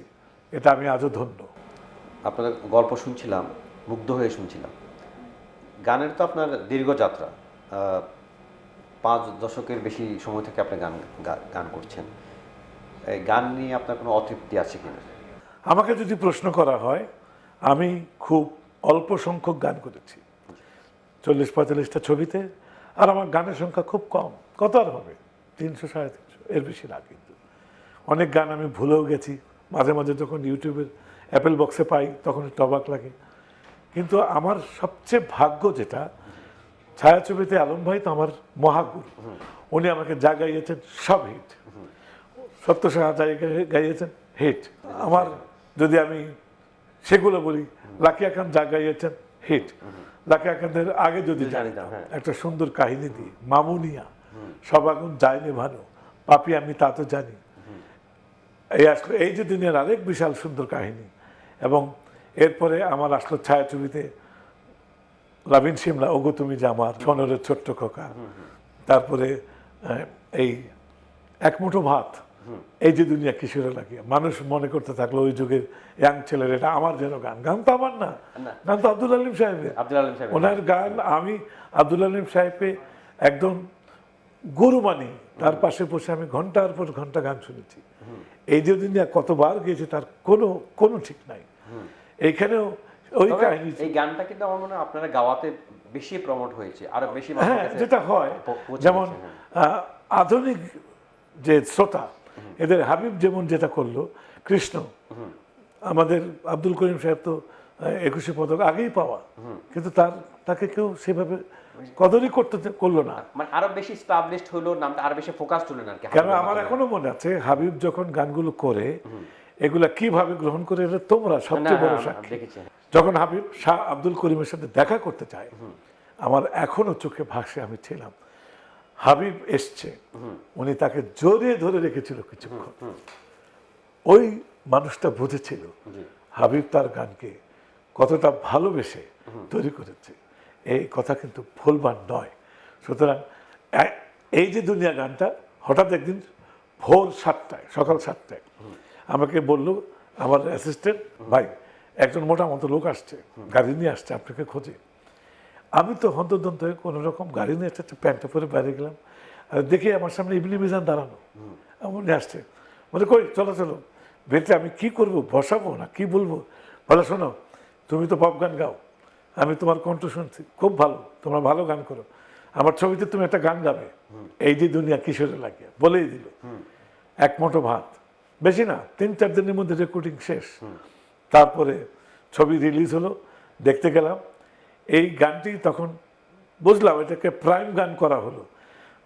এটা আমি আজও ধন্য। আপনাদের গল্প শুনছিলাম, মুগ্ধ হয়ে শুনছিলাম। গানের তো আপনার দীর্ঘ যাত্রা, 5 দশকের বেশি সময় থেকে আপনি গান করছেন। এই গান নিয়ে আপনার কোনো অতৃপ্তি আছে কিনা? আমাকে যদি প্রশ্ন করা হয়, আমি খুব অল্প সংখ্যক গান করেছি, 40-45টা ছবিতে। আর আমার গানের সংখ্যা খুব কম, কত আর হবে, 300-350, এর বেশি না। কিন্তু অনেক গান আমি ভুলেও গেছি, মাঝে মাঝে যখন ইউটিউবের অ্যাপেল বক্সে পাই তখন একটু অবাক লাগে। কিন্তু আমার সবচেয়ে ভাগ্য যেটা, ছায়াছবিতে আলম ভাই তো আমার মহাগুরু, উনি আমাকে যা গাইয়েছেন সব হিট। সত্য সাহা যা গাইয়েছেন হিট। আমার যদি আমি সেগুলো বলি, লাকিয়া খান যা গাইয়েছেন হিট। লাকিয়া খানের আগে যদি জানিতাম, একটা সুন্দর কাহিনী দিয়ে, মামুনিয়া, সব আগুন যায়নি ভালো, পাপি আমি তা তো জানি, এই আসলো এই যে দুনিয়ার আরেক বিশাল সুন্দর কাহিনী। এবং এরপরে আমার আসলো ছায়াছবিতে লাভিন সিমলা, ওগো তুমি যে আমার, সোনরের ছোট্ট খোকা। তারপরে এই এক মুঠো ভাত, এই যে দুনিয়া কিশোরে লাগিয়ে, মানুষ মনে করতে থাকলো ওই যুগের ইয়াং ছেলের এটা আমার যেন গান। গান তো আমার না, গান তো আব্দুল আলিম সাহেবের। ওনার গান আমি আব্দুল আলিম সাহেবকে একদম গুরু মানি, তার পাশে বসে আমি ঘন্টার পর ঘন্টা গান শুনেছি। এই যে দুনিয়া কতবার গিয়েছে তার কোনো ঠিক নাই। এইখানেও ওই কাহিনী। এই গানটা কিন্তু আমার মনে হয় আপনারা গাওয়াতে বেশি প্রমোট হয়েছে, আরো বেশি। হ্যাঁ, যেটা হয়, যেমন আধুনিক যে শ্রোতা, এদের হাবিব যেমন যেটা করলো, কৃষ্ণ, আমাদের আব্দুল করিম সাহেব তো 21শে পদক আগেই পাওয়া, কিন্তু তাকে কেউ সেভাবে কদরই করলো না। মানে আরো বেশি এস্টাবলিশড হলো, নামটা আরো বেশি ফোকাসড হলো না আর কি। কেন আমার এখনো মনে আছে হাবিব যখন গানগুলো করে, এগুলা কিভাবে গ্রহণ করে, এটা তোমরা সবচেয়ে বড় সাক্ষী। যখন হাবিব শাহ আব্দুল করিমের সাথে দেখা করতে চায়, আমার এখনো চোখে ভাসে, আমি ছিলাম, হাবিব এসছে, উনি তাকে জড়িয়ে ধরে রেখেছিল কিছুক্ষণ। ওই মানুষটা বুঝেছিল হাবিব তার গানকে কতটা ভালোবেসে তৈরি করেছে। এই কথা কিন্তু ভুলবার নয়। সুতরাং এই যে দুনিয়া গানটা হঠাৎ একদিন ভোর 7টায়, সকাল 7টায় আমাকে বলল আমার অ্যাসিস্ট্যান্ট, ভাই একজন মোটা মতো লোক আসছে, গাড়ি নিয়ে আসছে, আপনাকে খোঁজে। আমি তো হন্তদন্ত হয়ে কোনো রকম গাড়ি নিয়ে একটা প্যান্টটা পরে বাইরে গেলাম, আর দেখি আমার সামনে ইবনে মিজান দাঁড়ানো, মনে আসছে, বলে কই চলো চলো। বেটে আমি কি করব, বসাবো না কি বলবো? বলে শোনো, তুমি তো পপ গান গাও, আমি তোমার কণ্ঠ শুনছি, খুব ভালো, তোমরা ভালো গান করো, আমার ছবিতে তুমি একটা গান গাবে, এই যে দুনিয়া কিশোরে লাগে, বলেই দিল। এক মুঠো ভাত, বেশি না, 3-4 দিনের মধ্যে রেকর্ডিং শেষ। তারপরে ছবি রিলিজ হলো, দেখতে গেলাম। এই গানটি তখন বুঝলাম এটাকে প্রাইম গান করা হলো।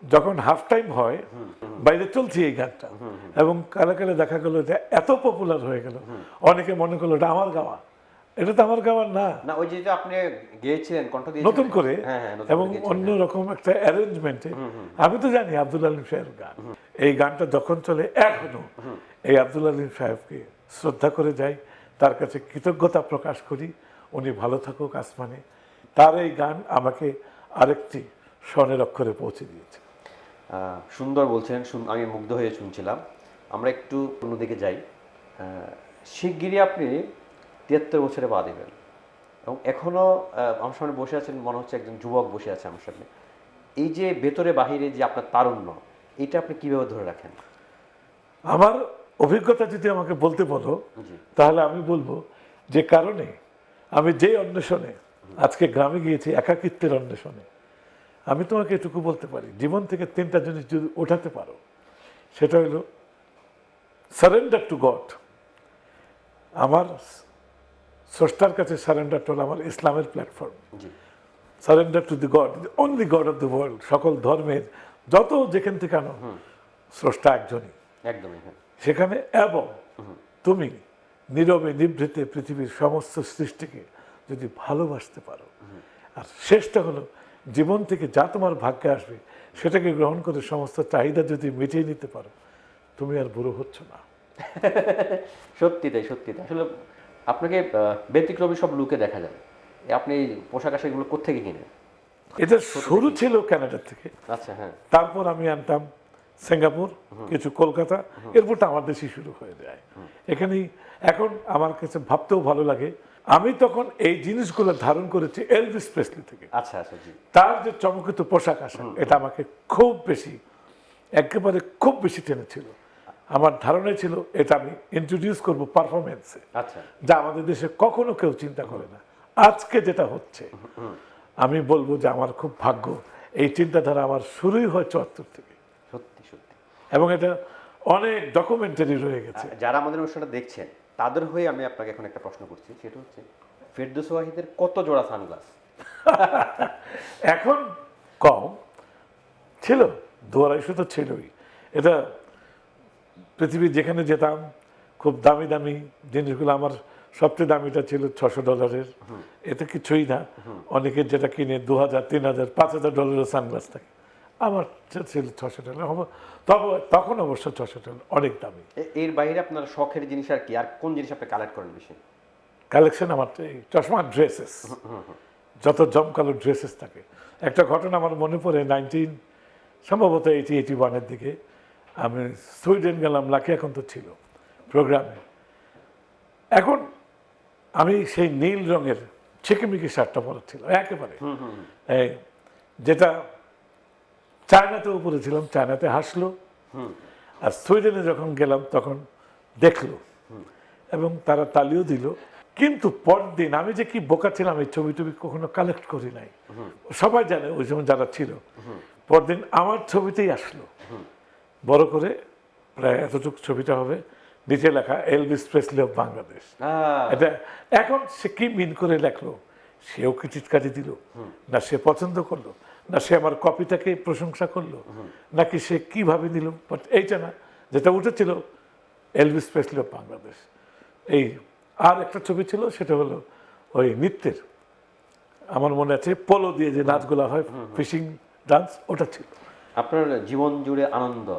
যখন হাফ টাইম হয়, বাইরে চলছে এই গানটা, এবং কালে কালে দেখা গেল এটা এত পপুলার হয়ে গেল, অনেকে মনে করলো এটা আমার গাওয়া। এটা তো আমার গাওয়ার না, ওই যে আপনি গেয়েছিলেন কণ্ঠ দিয়ে নতুন করে, এবং অন্য রকম একটা অ্যারেঞ্জমেন্টে। আমি তো জানি আব্দুল আলিম সাহেবের গান। এই গানটা যখন চলে, এখনো এই আব্দুল আলিম সাহেবকে শ্রদ্ধা করে যাই, তার কাছে কৃতজ্ঞতা প্রকাশ করি, উনি ভালো থাকুক আসমানে। তার এই গান আমাকে আরেকটি স্বর্ণের অক্ষরে পৌঁছে দিয়েছে। সুন্দর বলছেন, আমি মুগ্ধ হয়ে শুনছিলাম। আমরা একটু অন্যদিকে যাই। শিগগিরই আপনি 73 বছরে পা দেবেন, এবং এখনও আমার সামনে বসে আছেন, মনে হচ্ছে একজন যুবক বসে আছে আমার সামনে। এই যে ভেতরে বাহিরে যে আপনার তারুণ্য, এটা আপনি কিভাবে ধরে রাখেন? আমার অভিজ্ঞতা যদি আমাকে বলতে বলো, তাহলে আমি বলবো যে কারণে আমি যে অন্বেষণে আজকে গ্রামে গিয়েছি, একাকিত্বের অন্বেষণে, আমি তোমাকে এটুকু বলতে পারি, জীবন থেকে 3টা জিনিস যদি ওঠাতে পারো, সেটা হলো সারেন্ডার টু গড। আমার স্রষ্টার কাছে সারেন্ডার হলো আমার ইসলামের platform. Surrender to the god, only god of the world. সকল ধর্মের যত যেখান থেকে আনো, স্রষ্টা একজনই, একদমই। সেখানে এবং তুমি নীরবে নিভৃতে পৃথিবীর সমস্ত সৃষ্টিকে যদি ভালোবাসতে পারো, আর শেষটা হলো জীবন থেকে যা তোমার ভাগ্যে আসবে সেটাকে গ্রহণ করে সমস্ত চাহিদা যদি মিটিয়ে নিতে পারো, তুমি আর বুড়ো হচ্ছ না। সত্যি তাই, সত্যি তাই। আসলে আপনাকে ব্যতিক্রমী সব লুকে দেখা যায়। আপনি পোশাক আশাকগুলো কোত্থেকে কিনেন? এটা শুরু ছিল কানাডা থেকে। আচ্ছা, হ্যাঁ। তারপর আমি আনতাম সিঙ্গাপুর, কিছু কলকাতা, এরপর তো আমার দেশই শুরু হয়ে যায়। এখানেই এখন আমার কাছে ভাবতেও ভালো লাগে, আমি তখন এই জিনিসগুলো ধারণ করেছি এলভিস প্রেসলি থেকে। আচ্ছা আচ্ছা, জি। তার যে চমকিত পোশাক আশাক, এটা আমাকে খুব বেশি, একেবারে খুব বেশি টেনেছিল। আমার ধারণা ছিল এটা আমি ইন্ট্রোডিউস করব পারফরমেন্সে, আচ্ছা, যা আমাদের দেশে কখনো কেউ চিন্তা করে না। আজকে যেটা হচ্ছে, আমি বলবো যে আমার খুব ভাগ্য, এই চিন্তাধারা আমার শুরুই হয় ৭৪ থেকে, সত্যি সত্যি। এবং এটা অনেক ডকুমেন্টারি রয়ে গেছে। যারা আমাদের অনুষ্ঠানটা দেখছেন তাদের হয়ে আমি আপনাকে এখন একটা প্রশ্ন করছি, সেটা হচ্ছে ফেরদৌস ওয়াহিদের কত জোড়া সানগ্লাস? এখন কম, ছিল ২-২৫০ তো ছিলই। এটা পৃথিবীর যেখানে যেতাম খুব দামি দামি জিনিসগুলো, আমার সবচেয়ে দামিটা ছিল $৬০০, এতে কিছুই না। অনেকের যেটা কিনে $২,০০০, $৩,০০০, $৫,০০০ সানগ্লাস থাকে, আমার ছিল $৬০০। তবে তখন অবশ্য $৬০০ অনেক দামি। এর বাইরে আপনার শখের জিনিস আর কি, আর কোন জিনিস আপনি কালেক্ট করেন বেশি? কালেকশন আমার এই চশমা, ড্রেসেস, যত জমকালো ড্রেসেস থাকে। একটা ঘটনা আমার মনে পড়ে, সম্ভবত 81-এর দিকে আমি সুইডেন গেলাম, লাকি এখন তো ছিল প্রোগ্রামে। এখন আমি সেই নীল রঙের ছিকিমিকি শার্টটা পরা ছিল একেবারে, যেটা চায়নাতে উপরে ছিলাম, চায়নাতে হাসলো, আর সুইডেনে যখন গেলাম তখন দেখলো এবং তারা তালিও দিল। কিন্তু পরদিন আমি যে কি বোকা ছিলাম, এই ছবি টবি কখনো কালেক্ট করি নাই, সবাই জানে ওই সময় যারা ছিল। পরদিন আমার ছবিতেই আসলো বড় করে, প্রায় এতটুকু ছবিটা হবে, নিচে লেখা এলভিস প্রেসলি অফ বাংলাদেশ। এটা এখন সে কি মিন করে লেখলো, সেও কি চিৎকারি দিল, না সে পছন্দ করলো, না সে আমার কপিটাকে প্রশংসা করলো, নাকি সে কিভাবে নিল, বাট এইটা না, যেটা উঠেছিল এলভিস প্রেসলি অফ বাংলাদেশ। এই আর একটা ছবি ছিল, সেটা হলো ওই নৃত্যের, আমার মনে আছে পোলো দিয়ে যে নাচগুলো হয়, ফিশিং ডান্স, ওটা ছিল। আপনার জীবন জুড়ে আনন্দ,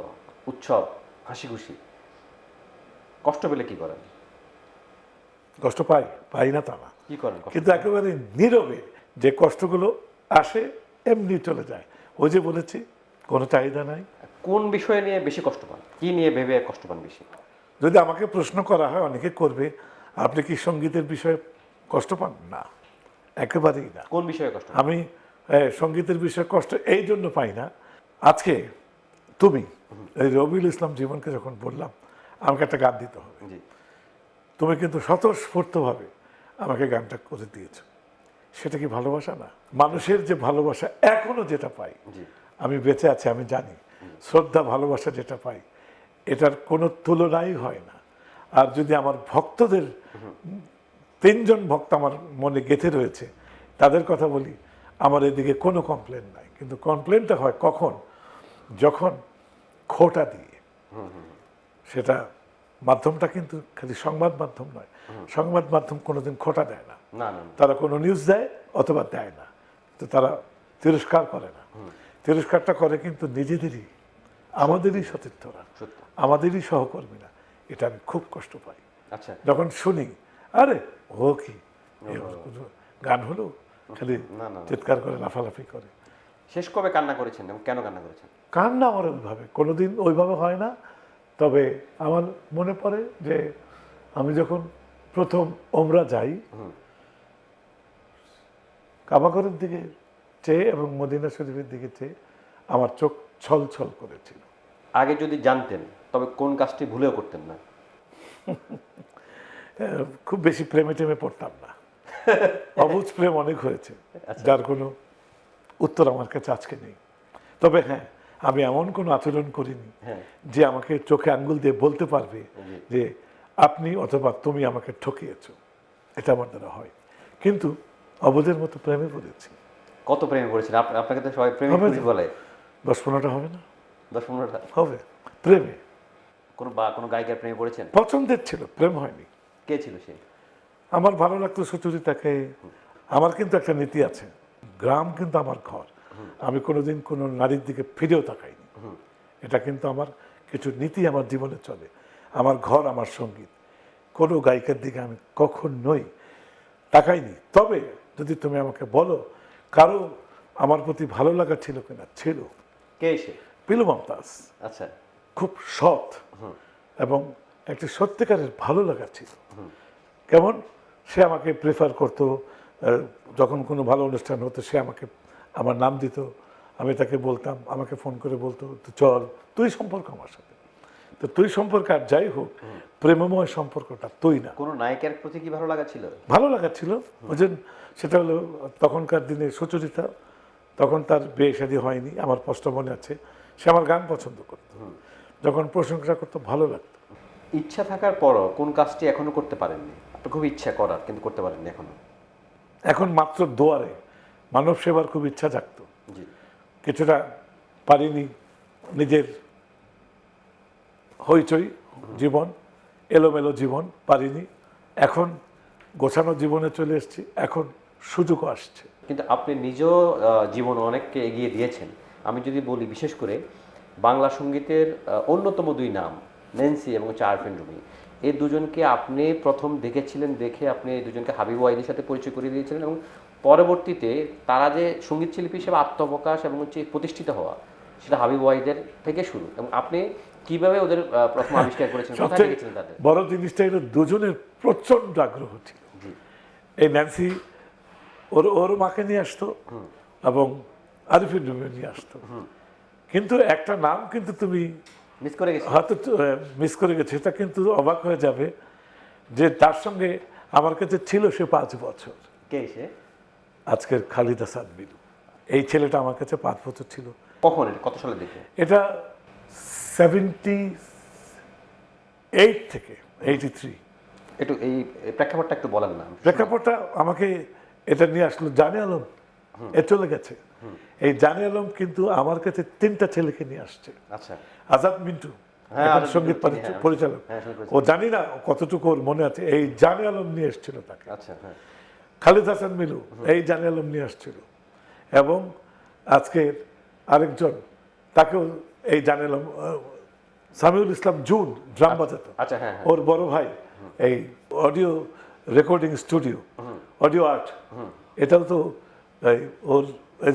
উৎসব, হাসি খুশি, কষ্ট পেলে কি করেন? কষ্ট পাই না তা না, কি করেন? কিন্তু একেবারে নীরবে যে কষ্টগুলো আসে এমনি চলে যায়। ওই যে বলেছি, কোনো চাহিদা নাই। কোন বিষয় নিয়ে বেশি কষ্ট পান, কি নিয়ে ভেবে কষ্ট পান বেশি? যদি আমাকে প্রশ্ন করা হয়, অনেকে করবে, আপনি কি সঙ্গীতের বিষয়ে কষ্ট পান? না, একেবারেই না। কোন বিষয়ে কষ্ট? আমি সঙ্গীতের বিষয়ে কষ্ট এই জন্য পাই না। আজকে তুমি এই রবিউল ইসলাম জীবনকে যখন বললাম আমাকে একটা গান দিতে হবে, জি, তুমি কিন্তু স্বতঃস্ফূর্তভাবে আমাকে গানটা করে দিয়েছো। সেটা কি ভালোবাসা না? মানুষের যে ভালোবাসা এখনো যেটা পাই, জি, আমি বেঁচে আছি আমি জানি, শ্রদ্ধা ভালোবাসা যেটা পাই, এটার কোনো তুলনাই হয় না। আর যদি আমার ভক্তদের ৩ জন ভক্ত আমার মনে গেঁথে রয়েছে, তাদের কথা বলি, আমার এদিকে কোনো কমপ্লেন নাই। কিন্তু কমপ্লেনটা হয় কখন, যখন খোটা দিয়ে, সেটা মাধ্যমটা কিন্তু খালি সংবাদ মাধ্যম নয়, সংবাদ মাধ্যম কোনোদিন খোটা দেয় না। না না, তারা কোনো নিউজ দেয় অথবা দেয় না, তো তারা তিরস্কার করে না। তিরস্কারটা করে কিন্তু নিজেদেরই, আমাদেরই সতীর্থরা, আমাদেরই সহকর্মীরা। এটা আমি খুব কষ্ট পাই। আচ্ছা, যখন শুনি, আরে ও কি গান হলো, খালি না না, চিৎকার করে লাফালাফি করে। শেষ কবে কান্না করেছেন এবং কেন কান্না করেছেন? কান্না আমার ওইভাবে কোনোদিন ওইভাবে হয় না। তবে আমার মনে পড়ে যে আমি যখন প্রথম ওমরা যাই, কাবাঘরের দিকে চেয়ে এবং মদিনা শরীফের দিকে চেয়ে আমার চোখ ছলছল করেছিল। আগে যদি জানতেন তবে কোন কাজটি ভুলেও করতেন না? খুব বেশি প্রেমে টেমে পড়তাম না, অবুঝ প্রেম অনেক হয়েছে, যার কোনো উত্তর আমার কাছে আজকে নেই। তবে হ্যাঁ, আমি এমন কোনো আচরণ করিনি যে আমাকে চোখে আঙ্গুল দিয়ে বলতে পারবে যে আপনি অথবা তুমি আমাকে ঠকিয়েছ, এটা আমার দ্বারা হয়। কিন্তু অবুঝের মতো প্রেমে পড়েছি। কত প্রেমে পড়েছেন? আপনাকে তো সবাই প্রেমিক পুরুষ বলে। 10-15টা হবে না? 10-15টা হবে প্রেমে। কোনো গায়িকার প্রেমে পড়েছেন? পছন্দের ছিল, প্রেম হয়নি। কে ছিল সে? আমার ভালো লাগতো সুচরিতাকে। আমার কিন্তু একটা নীতি আছে, গ্রাম কিন্তু আমার ঘর, আমি কোনোদিন কোনো নারীর দিকে ফিরেও তাকাইনি। এটা কিন্তু আমার কিছু নীতি আমার জীবনে চলে। আমার ঘর আমার সঙ্গীত, কোনো গায়িকার দিকে আমি কখনোই তাকাইনি। তবে যদি তুমি আমাকে বলো কারো আমার প্রতি ভালো লাগা ছিল কিনা, ছিল। কে সে? পিলু মমতাজ। আচ্ছা, খুব সৎ এবং একটি সত্যিকারের ভালো লাগা ছিল। কেমন সে আমাকে প্রেফার করতো, যখন কোনো ভালো অনুষ্ঠান হতো সে আমাকে আমার নাম দিত, আমি তাকে বলতাম, আমাকে ফোন করে বলতো তো চল, তুই সম্পর্ক আমার সাথে। তো তুই সম্পর্ক আর যাই হোক, প্রেমময় সম্পর্কটা তুই না। কোনো নায়িকার প্রতি কি ভালো লাগা ছিল? ভালো লাগা ছিল, বুঝলেন, সেটা হলো তখনকার দিনে সুচরিতা, তখন তার বিয়ে শাদী হয়নি, আমার স্পষ্ট মনে আছে। সে আমার গান পছন্দ করত, যখন প্রশংসা করতো ভালো লাগতো। ইচ্ছা থাকার পরও কোন কাজটি এখনো করতে পারেননি? আপনার খুব ইচ্ছা করার, কিন্তু করতে পারেননি এখনো? এখন মাত্র দোয়ারে মানব সেবার খুব ইচ্ছা জাগতো, জি। কিছুটা পারিনি। নিজের হইচই জীবন, এলোমেলো জীবন পারিনি, এখন গোছানো জীবনে চলে এসেছি, এখন সুযোগও আসছে। কিন্তু আপনি নিজেও জীবনে অনেককে এগিয়ে দিয়েছেন। আমি যদি বলি বিশেষ করে বাংলা সঙ্গীতের অন্যতম দুই নাম ন্যান্সি এবং আরফিন রুমি, এই দুজনকে আপনি প্রথম দেখেছিলেন, দেখে আপনি এই দুজনকে হাবিব ওয়াহিদের সাথে পরিচয় করিয়ে দিয়েছিলেন, এবং পরবর্তীতে তারা যে সঙ্গীত শিল্পী হিসেবে আত্মপ্রকাশ এবং প্রতিষ্ঠিত হওয়া, সেটা হাবিব ওয়াহিদের থেকে শুরু। এবং আপনি কিভাবে ওদের প্রথম আবিষ্কার করেছেন, কোথায় সবচেয়ে দেখেছিলেন তাদের? বড় জিনিসটা হলো দুজনের প্রচন্ড আগ্রহ ছিল। এই ন্যান্সি ওর মাকে নিয়ে আসতো এবং আরিফিন রুমি নিয়ে আসতো, কিন্তু একটা নাম কিন্তু তুমি মিস করে গেছি। হয়তো মিস করে গেছে, এটা কিন্তু অবাক হয়ে যাবে যে তার সঙ্গে আমার কাছে ছিল সে 5 বছর। কে সে? আজকের খালিদ হাসান মিলু, এই ছেলেটা আমার কাছে 5 বছর ছিল। কখন, এটা কত সালে দেখে? এটা 78 থেকে 83। একটু এই প্রেক্ষাপটটা একটু বলেন না। প্রেক্ষাপটটা আমাকে এটা নিয়ে আসলো জানে আলম, এ চলে গেছে। এই জানে আলম কিন্তু আমার কাছে 3টা ছেলেকে নিয়ে আসছে। আচ্ছা। আজাদ মিন্টু, হ্যাঁ, এখন আজাদ সঙ্গীত মিন্টু, হ্যাঁ, পরিচালক, হ্যাঁ, শুনতে ও জানি না কতটুকু ওর মনে আছে, এই জানে আলম নিয়ে এসেছিল তাকে। আচ্ছা, হ্যাঁ। খালিদ হাসান মিলু এই জানে আলম নিয়ে আসছিল, এবং আজকে আরেকজন, তাকেও এই জানে আলম, সামিউল ইসলাম জুন ড্রাম বাজাতো, আচ্ছা, হ্যাঁ, হ্যাঁ। ওর বড় ভাই। এই audio recording studio, audio art, এটাও তো এই ওর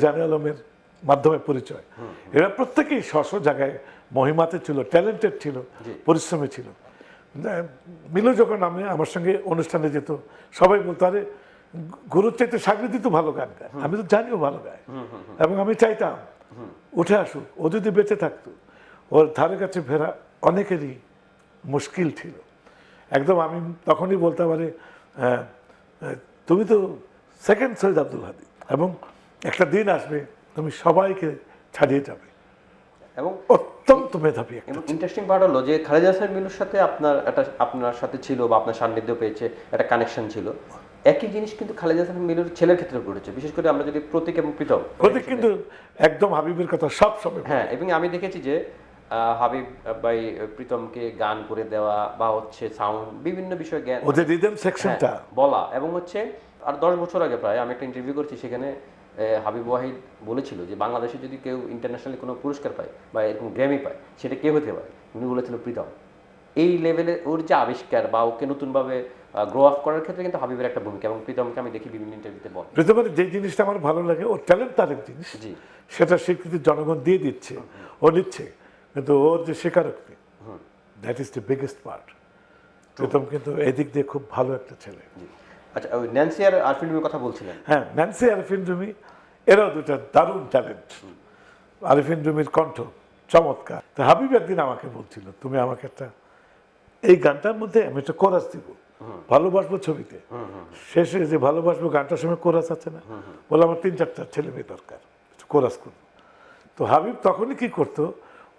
জানে আলমের মাধ্যমে পরিচয়। এরা প্রত্যেকেই স্ব জায়গায় মহিমাতে ছিল, ট্যালেন্টেড ছিল, পরিশ্রমী ছিল। মিলু যখন আমার সঙ্গে অনুষ্ঠানে যেত, সবাই বলতো, আরে গুরুর চাইতে সাগরিতি তো ভালো গান গায়, আমি তো জানিও ভালো গায়, এবং আমি চাইতাম উঠে আসুক, ও যদি বেঁচে থাকতো। ওর ধারে কাছে ফেরা অনেকেরই মুশকিল ছিল। একদম আমি তখনই বলতে পারি, তুমি তো সেকেন্ড সৈয়দ আব্দুল হাদী, এবং একটা দিন আসবে তুমি সবাইকে ছাড়িয়ে যাবে। এবং অত্যন্ত মেধাবী একটা। এবং ইন্টারেস্টিং পার্ট হলো যে খালেদ হাসান মিলুর সাথে আপনার সাথে ছিল, বা আপনার সান্নিধ্য পেয়েছে, একটা কানেকশন ছিল। একই জিনিস কিন্তু খালেদ হাসান মিলুর ছেলের ক্ষেত্রে ঘটেছে, বিশেষ করে আমরা যদি প্রতীক এবং প্রীতম। প্রতীক কিন্তু একদম হাবিবের কথা সব সময়। হ্যাঁ, এবং আমি দেখেছি যে হাবিব ভাই প্রীতমকে গান করে দেওয়া, বা হচ্ছে সাউন্ড, বিভিন্ন বিষয়ে জ্ঞান, ওদের রিদম সেকশনটা বলা। এবং হচ্ছে আর 10 বছর আগে প্রায় আমি একটা ইন্টারভিউ করছি, সেখানে হাবিব ওয়াহিদ বলেছিল যে বাংলাদেশে যদি কেউ ইন্টারন্যাশনালি কোনো পুরস্কার পায় বা এরকম গ্র্যামি পায়, সেটা কে হতে পারে? উনি বলেছিল প্রীতম। এই লেভেলে ওর যে আবিষ্কার বা ওকে নতুনভাবে গ্রো আপ করার ক্ষেত্রে কিন্তু হাবিবের একটা ভূমিকা, এবং প্রীতমকে আমি দেখি বিভিন্ন ইন্টারভিউতে বলে। প্রীতমের যে জিনিসটা আমার ভালো লাগে, ওর ট্যালেন্ট তার এক জিনিস, জি, সেটা স্বীকৃতি জনগণ দিয়ে দিচ্ছে, ও নিচ্ছে, কিন্তু ওর যে স্বীকারোক্তি, that is the biggest part. Pritam কিন্তু এদিক দিয়ে খুব ভালো একটা ছেলে। আচ্ছা, ওই ন্যান্সি আর আরফিন রুমির কথা বলছিলেন। হ্যাঁ, ন্যান্সি আরিফিন রুমি, এরাও দুটা দারুণ ট্যালেন্ট। আরিফিন রুমির কণ্ঠ চমৎকার। তো হাবিব একদিন আমাকে বলছিল, তুমি আমাকে একটা, এই গানটার মধ্যে আমি একটা কোরাস দিব, ভালোবাসবো ছবিতে, শেষে যে ভালোবাসবো গানটার সময় কোরাস আছে না, বলে আমার 3-4টা ছেলে মেয়ে দরকার, কোরাস করবো। তো হাবিব তখনই কি করতো,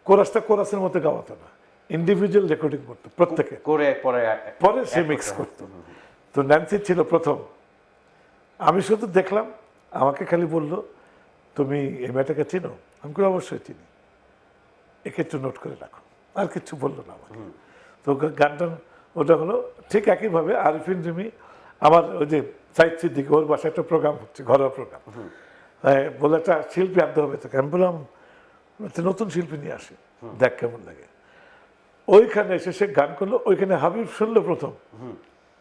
কোরাসটা কোরাসের মধ্যে গাওয়াতো না, ইন্ডিভিজুয়াল রেকর্ডিং করতো প্রত্যেকে, করে পরে সে মিক্স করতো। তো ন্যান্সি ছিল প্রথম। আমি শুধু দেখলাম, আমাকে খালি বলল, তুমি এই মেয়েটাকে চিনো? আমি বলি, অবশ্যই চিনি, একে একটু নোট করে রাখো। আর কিছু বললো না আমাকে। তো গানটা ওটা হলো ঠিক একইভাবে আরিফিন রুমি, আমার ওই যে সাইদ সিদ্দিকি, ওর বাসায় একটা প্রোগ্রাম হচ্ছে, ঘরোয়া প্রোগ্রাম, বলে একটা শিল্পী আনতে হবে তোকে। আমি বললাম, একটা নতুন শিল্পী নিয়ে আসি, দেখ কেমন লাগে। ওইখানে এসে সে গান করলো, ওইখানে হাবিব শুনলো প্রথম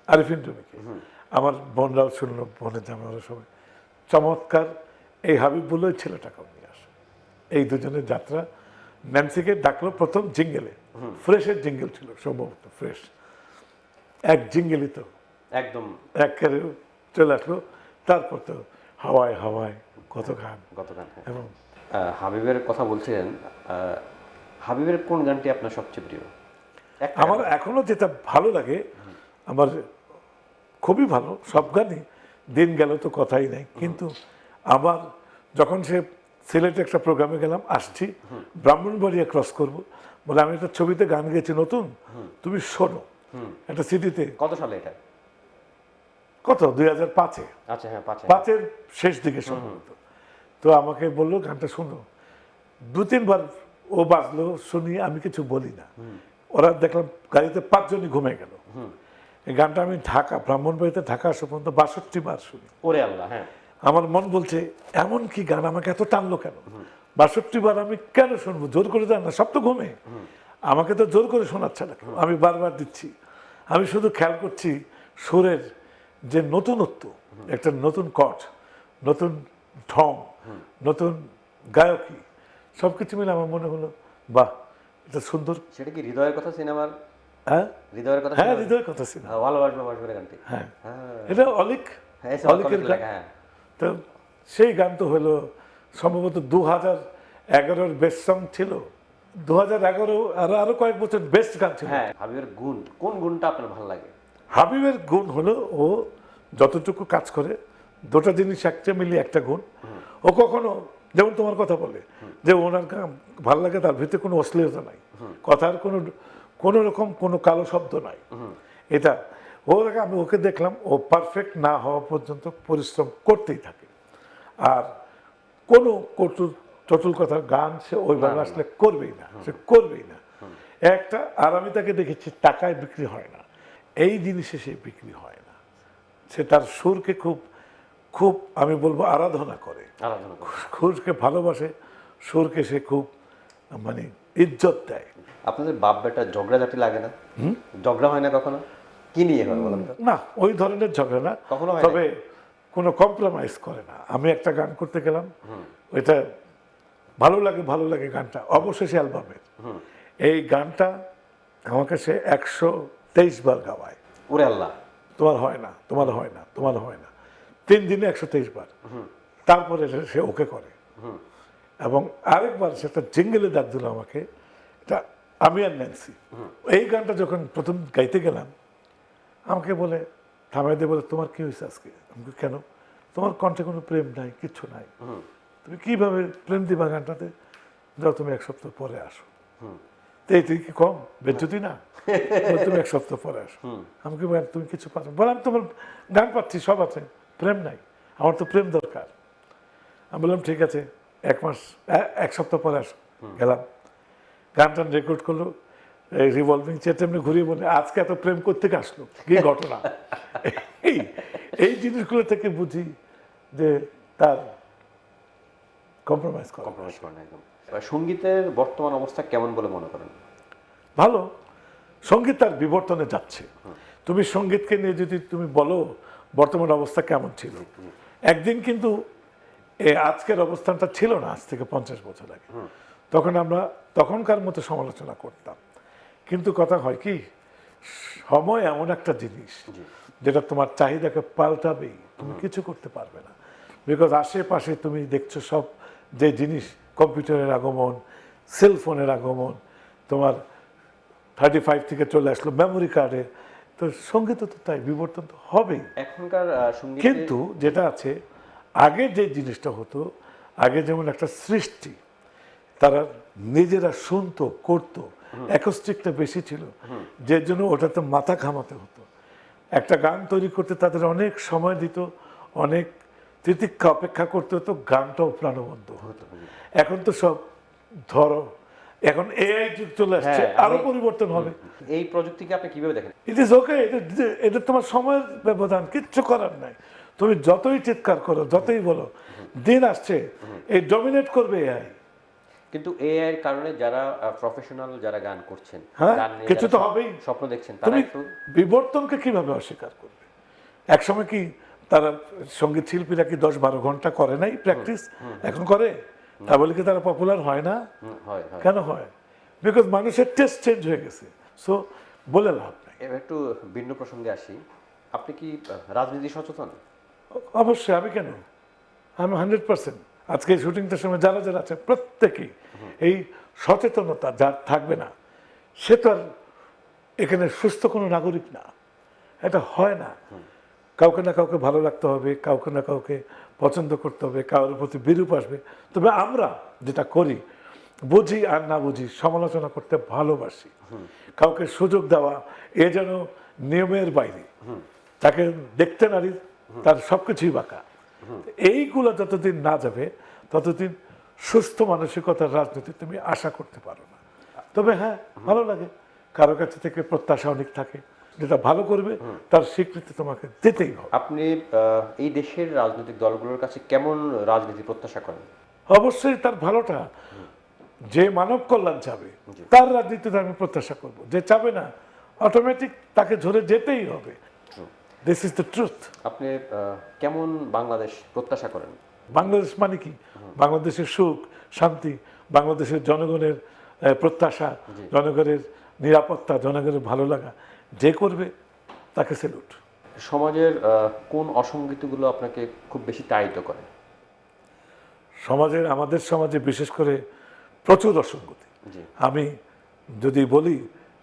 আরিফিন রুমিকে, আমার বোনরাও শুনলো, বোনের জামাইরা সবাই, চমৎকার। এই হাবিব বললো ওই ছেলেটাকেও নিয়ে আসে। এই দুজনের যাত্রা। ন্যান্সিকে ডাকলো প্রথম জিঙ্গেলে, ফ্রেশের জিঙ্গেল ছিল সম্ভবত, ফ্রেশ এক জিঙ্গেলই তো একদম একেবারে চলে আসলো। তারপর তো হাওয়ায় হাওয়ায় কত গান, এবং হাবিবের কথা বলছিলেন, হাবিবের কোন গানটি আপনার সবচেয়ে প্রিয়? আমার এখনো যেটা ভালো লাগে, আমার খুবই ভালো, সব গানই, দিন গেল তো কথাই নাই, কিন্তু আবার যখন সে সিলেটে একটা প্রোগ্রামে গেলাম, আসছি ব্রাহ্মণবাড়িয়া ক্রস করব, বলে আমি একটা ছবিতে গান গেয়েছি নতুন, তুমি শোনো, একটা সিটিতে। কত সালে এটা? কত 2005-এ, আচ্ছা হ্যাঁ, 5-এর শেষ দিকে সম্ভবত। তো আমাকে বললো গানটা শোনো, 2-3 বার ও বাজলো, শুনি, আমি কিছু বলি না। ওরা দেখলাম গাড়িতে 5 জনই ঘুমে গেল। এই গানটা আমি ঢাকা, ব্রাহ্মণবাড়িতে ঢাকা আসা পর্যন্ত 62 বার শুনি। ওরে আল্লাহ। হ্যাঁ, আমার মন বলছে এমন কি গান আমাকে এত টানলো কেন, 62 বার আমি কেন শুনবো, জোর করে দেন না, সব তো ঘুমে, আমাকে তো জোর করে শোনাচ্ছে না, আমি বারবার দিচ্ছি। আমি শুধু খেয়াল করছি সুরের যে নতুনত্ব, একটা নতুন কট, নতুন ঢং, নতুন গায়কী, সব কিছু মিলে আমার মনে হলো বাহ, এটা সুন্দর। সেটা কি হৃদয়ের কথা সিনেমার? হ্যাঁ, হৃদয়ের কথা, হ্যাঁ, হৃদয়ের কথা ছিল। ভালোবাসবে বাসবে গানটি। হ্যাঁ, হ্যাঁ, এটা অলিক, অলিকের গান। হ্যাঁ। তো সেই গান তো হলো সম্ভবত 2011-এর বেস্ট সং ছিল, 2011 আরো কয়েক বছর বেস্ট গান ছিল। হ্যাঁ, হাবিবের গুণ, কোন গুণটা আপনার ভালো লাগে? হাবিবের গুণ হলো ও যতটুকু কাজ করে, দুটো জিনিস একটা মিলিয়ে একটা গুণ। ও কখনো, যেমন তোমার কথা বলে যে ওনার গান ভালো লাগে, তার ভিতরে কোনো অশ্লীলতা নাই, কথার কোনো রকম কোনো কালো শব্দ নাই। এটা আমি ওকে দেখলাম, ও পারফেক্ট না হওয়া পর্যন্ত পরিশ্রম করতেই থাকে। আর কোনো চতুল কথার গান সে ওইভাবে আসলে করবেই না, সে করবেই না একটা। আর আমি তাকে দেখেছি টাকায় বিক্রি হয় না, এই জিনিসে সে বিক্রি হয় না। সে তার সুরকে খুব খুব আমি বলবো আরাধনা করে, সুরকে ভালোবাসে, সুরকে সে খুব মানে ইজ্জত দেয়। আপনাদের বাপ বেটা ঝগড়াঝাটি লাগে না? ঝগড়া হয় না কখনো? কি নিয়ে হয় বলেন তো? না, ওই ধরনের ঝগড়া না, কখনো হয় না? তবে কোনো কম্প্রোমাইজ করে না। আমি একটা গান করতে গেলাম, ওইটা ভালো লাগে গানটা, অবশেষে অ্যালবামের এই গানটা আমাকে সে 123 বার গাওয়ায়। ওরে আল্লাহ। তোমার হয় না, তোমার হয় না, তোমার হয় না, 3 দিনে 123 বার। তারপরে সে ওকে করে। এবং আরেকবার সেটা জিঙ্গেলে ডাক দিল আমাকে, এটা আমি আর ন্যান্সি। এই গানটা যখন প্রথম গাইতে গেলাম, আমাকে বলে থামাই দিয়ে বলে, তোমার কি হয়েছে আজকে? আমি বলি, কেন? তোমার কণ্ঠে কোনো প্রেম নাই, কিচ্ছু নাই, তুমি কিভাবে প্রেম দিবা গানটাতে? যাও, তুমি 1 সপ্তাহ পরে আসো। তো তুই কি কম বেজ্জতি না? বলে, তুমি 1 সপ্তাহ পরে আসো। আমাকে বলে, তুমি কিছু পাচ্ছ? বললাম, তোমার গান পাচ্ছি, সব আছে, প্রেম নাই, আমার তো প্রেম দরকার। আমি বললাম ঠিক আছে, 1 সপ্তাহ পরে আসো। গেলাম, গানটা রেকর্ড করলো, এই রিভলভিং চেয়ারটা এমনি ঘুরিয়ে বলে, আজকে এত প্রেম করতে আসলো, কি ঘটনা? এই জিনিসগুলো থেকে বুঝি যে তার কম্প্রোমাইজ করা। একদম। সঙ্গীতের বর্তমান অবস্থা কেমন বলে মনে করেন? ভালো, সঙ্গীত তার বিবর্তনে যাচ্ছে। তুমি সঙ্গীতকে নিয়ে যদি তুমি বলো বর্তমান অবস্থা কেমন ছিল, একদিন কিন্তু আজকের অবস্থানটা ছিল না, আজ থেকে 50 বছর আগে। তখন আমরা তখনকার মতো সমালোচনা করতাম, কিন্তু কথা হয় কি, সময় এমন একটা জিনিস যেটা তোমার চাহিদাকে পাল্টাবেই, তুমি কিছু করতে পারবে না। বিকজ আশেপাশে তুমি দেখছো সব যে জিনিস, কম্পিউটারের আগমন, সেলফোনের আগমন, তোমার 35 থেকে চলে আসলো মেমোরি কার্ডে, তো সঙ্গীত তো তাই বিবর্তন তো হবেই। এখনকার সঙ্গীত কিন্তু যেটা আছে, আগে যে জিনিসটা হতো, আগে যেমন একটা সৃষ্টি তারা নিজেরা শুনতো, করতো, অ্যাকোস্টিকটা বেশি ছিল, যে জন্য ওটাতে মাথা ঘামাতে হতো। একটা গান তৈরি করতে তাদের অনেক সময় দিত, অনেক তিতিক্ষা অপেক্ষা করতে হতো, গানটাও প্রাণবন্ত হতো। এখন তো সব ধরো, এখন এআই যুগ চলে আসছে, আরো পরিবর্তন হবে। এই প্রযুক্তিকে আপনি কিভাবে দেখেন? ইট ইজ ওকে, এটা তোমার সময়ের ব্যবধান, কিচ্ছু করার নাই। তুমি যতই চিৎকার করো, যতই বলো, দিন আসছে এই ডমিনেট করবে এআই। কিন্তু এআই এর কারণে যারা প্রফেশনাল যারা গান করছেন, হ্যাঁ, গান নিয়ে কিছু যারা তো হবেই। স্বপ্ন দেখছেন, তারা তুমি একটু বিবর্তনকে কিভাবে অস্বীকার করবে? একসময় কি তারা সঙ্গীত শিল্পীরা কি 10-12 ঘন্টা করে নাই প্র্যাকটিস? এখন করে? তা বলে কি তারা পপুলার হয় না? হয়। কেন হয়? বিকজ মানুষের টেস্ট চেঞ্জ হয়ে গেছে। সো বলে লাভ নাই। এবার একটু ভিন্ন প্রসঙ্গে আসি, আপনি কি রাজনীতি সচেতন? অবশ্যই, আমি কেন, আমি 100%। আজকে এই শুটিংটার সময় যারা যারা আছে প্রত্যেকেই এই সচেতনতা যার থাকবে না, সে তো আর এখানে সুস্থ কোনো নাগরিক না, এটা হয় না। কাউকে না কাউকে ভালো লাগতে হবে, কাউকে না কাউকে পছন্দ করতে হবে, কারোর প্রতি বিরূপ আসবে। তবে আমরা যেটা করি, বুঝি আর না বুঝি, সমালোচনা করতে ভালোবাসি। কাউকে সুযোগ দেওয়া এ যেন নিয়মের বাইরে, তাকে দেখতে নারী তার সবকিছুই বাঁকা। এইগুলো যতদিন না যাবে ততদিন সুস্থ মানসিকতার রাজনীতি তুমি আশা করতে পারো না। তবে হ্যাঁ, ভালো লাগে, কারো কাছে থেকে প্রত্যাশা অনেক থাকে, যেটা ভালো করবে তার স্বীকৃতি তোমাকে দিতেই হবে। আপনি এই দেশের রাজনৈতিক দলগুলোর কাছে কেমন রাজনীতি প্রত্যাশা করেন? অবশ্যই তার ভালোটা, যে মানব কল্যাণ চাবে তার রাজনীতিতে আমি প্রত্যাশা করব। যে চাবে না, অটোমেটিক তাকে ঝরে যেতেই হবে। This is the truth. আপনি কেমন বাংলাদেশ প্রত্যাশা করেন? বাংলাদেশ মানে কি? বাংলাদেশের সুখ শান্তি, বাংলাদেশের জনগণের প্রত্যাশা, জনগণের নিরাপত্তা, জনগণের ভালো লাগা, যে করবে তাকে স্যালুট। সমাজের কোন অসঙ্গতিগুলো আপনাকে খুব বেশি তাড়িত করে? সমাজের, আমাদের সমাজে বিশেষ করে প্রচুর অসঙ্গতি। আমি যদি বলি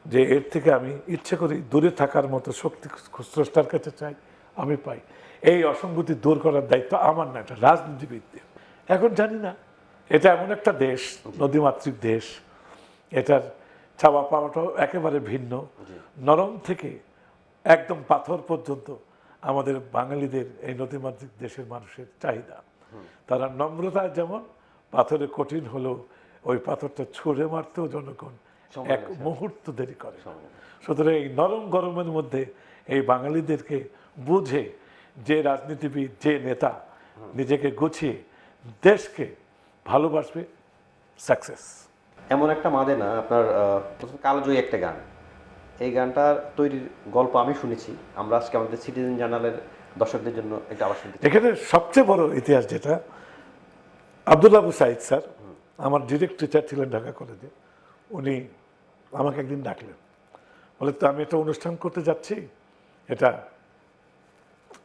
যে এর থেকে আমি ইচ্ছে করি দূরে থাকার মতো শক্তি স্রষ্টার কাছে চাই, আমি পাই। এই অসঙ্গতি দূর করার দায়িত্ব আমার না, এটা রাজনীতিবিদদের। এখন জানি না, এটা এমন একটা দেশ, নদীমাতৃক দেশ, এটার চাওয়া পাওয়াটাও একেবারে ভিন্ন। নরম থেকে একদম পাথর পর্যন্ত আমাদের বাঙালিদের এই নদীমাতৃক দেশের মানুষের চাহিদা। তারা নম্রতায় যেমন, পাথরে কঠিন হলেও ওই পাথরটা ছুঁড়ে মারতেও জনগণ এক মুহূর্ত দেরি করে। সুতরাং এই নরম গরমের মধ্যে এই বাঙালিদেরকে বুঝে যে রাজনীতিবিদ, যে নেতা নিজেকে গুছিয়ে দেশকে ভালোবাসবে, সাকসেস। এমন একটা মাদে না আপনার কালজয়ী একটা গান, এই গানটার তৈরির গল্প আমি শুনেছি। আমরা আজকে আমাদের সিটিজেন জার্নালের দর্শকদের জন্য এটা আবার শুনতে চাই। এখানে সবচেয়ে বড় ইতিহাস যেটা, আব্দুল আবু সাইদ স্যার আমার ডিরেক্ট টিচার ছিলেন ঢাকা কলেজে। উনি আমাকে একদিন ডাকলেন, বলে তো আমি একটা অনুষ্ঠান করতে যাচ্ছি, এটা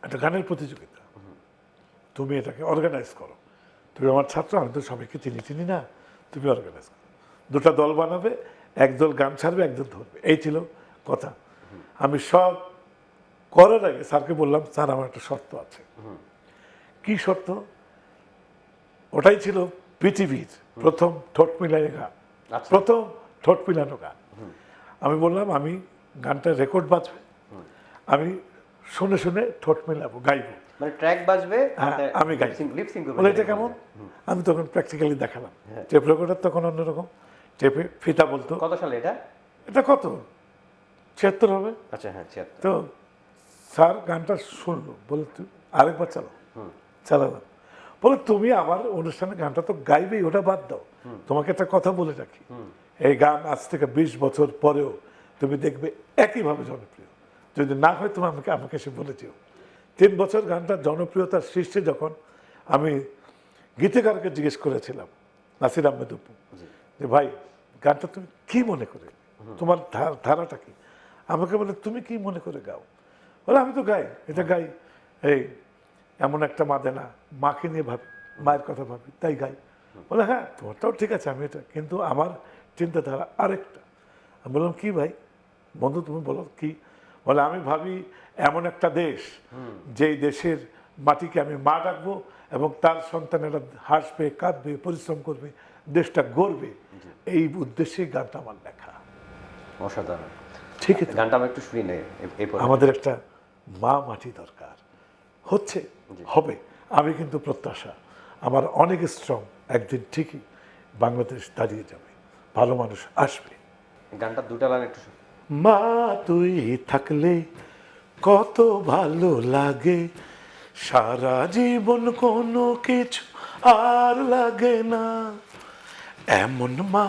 একটা গানের প্রতিযোগিতা, তুমি এটাকে অর্গানাইজ করো। তুমি আমার ছাত্র, আমি তো সবাইকে চিনি না, তুমি অর্গানাইজ করো। দুটা দল বানাবে, এক দল গান ছাড়বে, এক দল ধরবে, এই ছিল কথা। আমি সব করার আগে স্যারকে বললাম, স্যার আমার একটা শর্ত আছে। কি শর্ত? ওটাই ছিল পৃথিবীর প্রথম ঠোঁট মিলানো গান, প্রথম ঠোঁট মিলানো গান। আমি বললাম, আমি গানটা রেকর্ড বাজবে, আমি শুনে শুনে ঠোঁট মিলাবো, গাইবো, মানে ট্র্যাক বাজবে, আমি গাই। বলে এটা কেমন? আমি তখন প্র্যাকটিক্যালি দেখালাম। টেপ রেকর্ডার তখন অন্যরকম, টেপে ফিতা বলতো। কত সালে এটা? এটা কত 76 হবে। আচ্ছা, হ্যাঁ 76। তো স্যার গানটা শুনলো, বলে তুই আরেকবার চালাও। চালালাম, বলে তুমি আমার অনুষ্ঠানে গানটা তো গাইবেই, ওটা বাদ দাও। তোমাকে একটা কথা বলে রাখি, এই গান আজ থেকে 20 বছর পরেও তুমি দেখবে একইভাবে জনপ্রিয়। যদি না হয় তুমি আমাকে এসে বলেছিও। 3 বছর গানটার জনপ্রিয়তার শীর্ষে যখন আমি গীতিকারকে জিজ্ঞেস করেছিলাম, নাসির আহমেদ অপু, যে ভাই গানটা তুমি কি মনে করে, তোমার ধারাটা কি? আমাকে বলে তুমি কি মনে করে গাও? বলে আমি তো গাই, এটা গাই, এই এমন একটা মাদে না, মাকে নিয়ে ভাবি, মায়ের কথা ভাবি, তাই গাই। বলে হ্যাঁ তোমারটাও ঠিক আছে, আমি এটা, কিন্তু আমার চিন্তাধারা আরেকটা। আমি বললাম কি ভাই? বন্ধু তুমি বলো কি? বলে আমি ভাবি এমন একটা দেশ, যেই দেশের মাটিকে আমি মা ডাকবো এবং তার সন্তানেরা হাসবে, কাঁদবে, পরিশ্রম করবে, দেশটা গড়বে, এই উদ্দেশ্যে গানটা আমার লেখা। অসাধারণ। ঠিক আছে, গানটা আমি একটু শুনি নেই। আমাদের একটা মা মাটি দরকার, হচ্ছে, হবে। আমি কিন্তু প্রত্যাশা আমার অনেক স্ট্রং, একদিন ঠিকই বাংলাদেশ দাঁড়িয়ে যাবে, ভালো মানুষ আসবে। গানটা দুটা লাইন একটু শুনি। মা তুই থাকলে কত ভালো লাগে, সারা জীবন কোনো কিছু আর লাগে না, এমন মা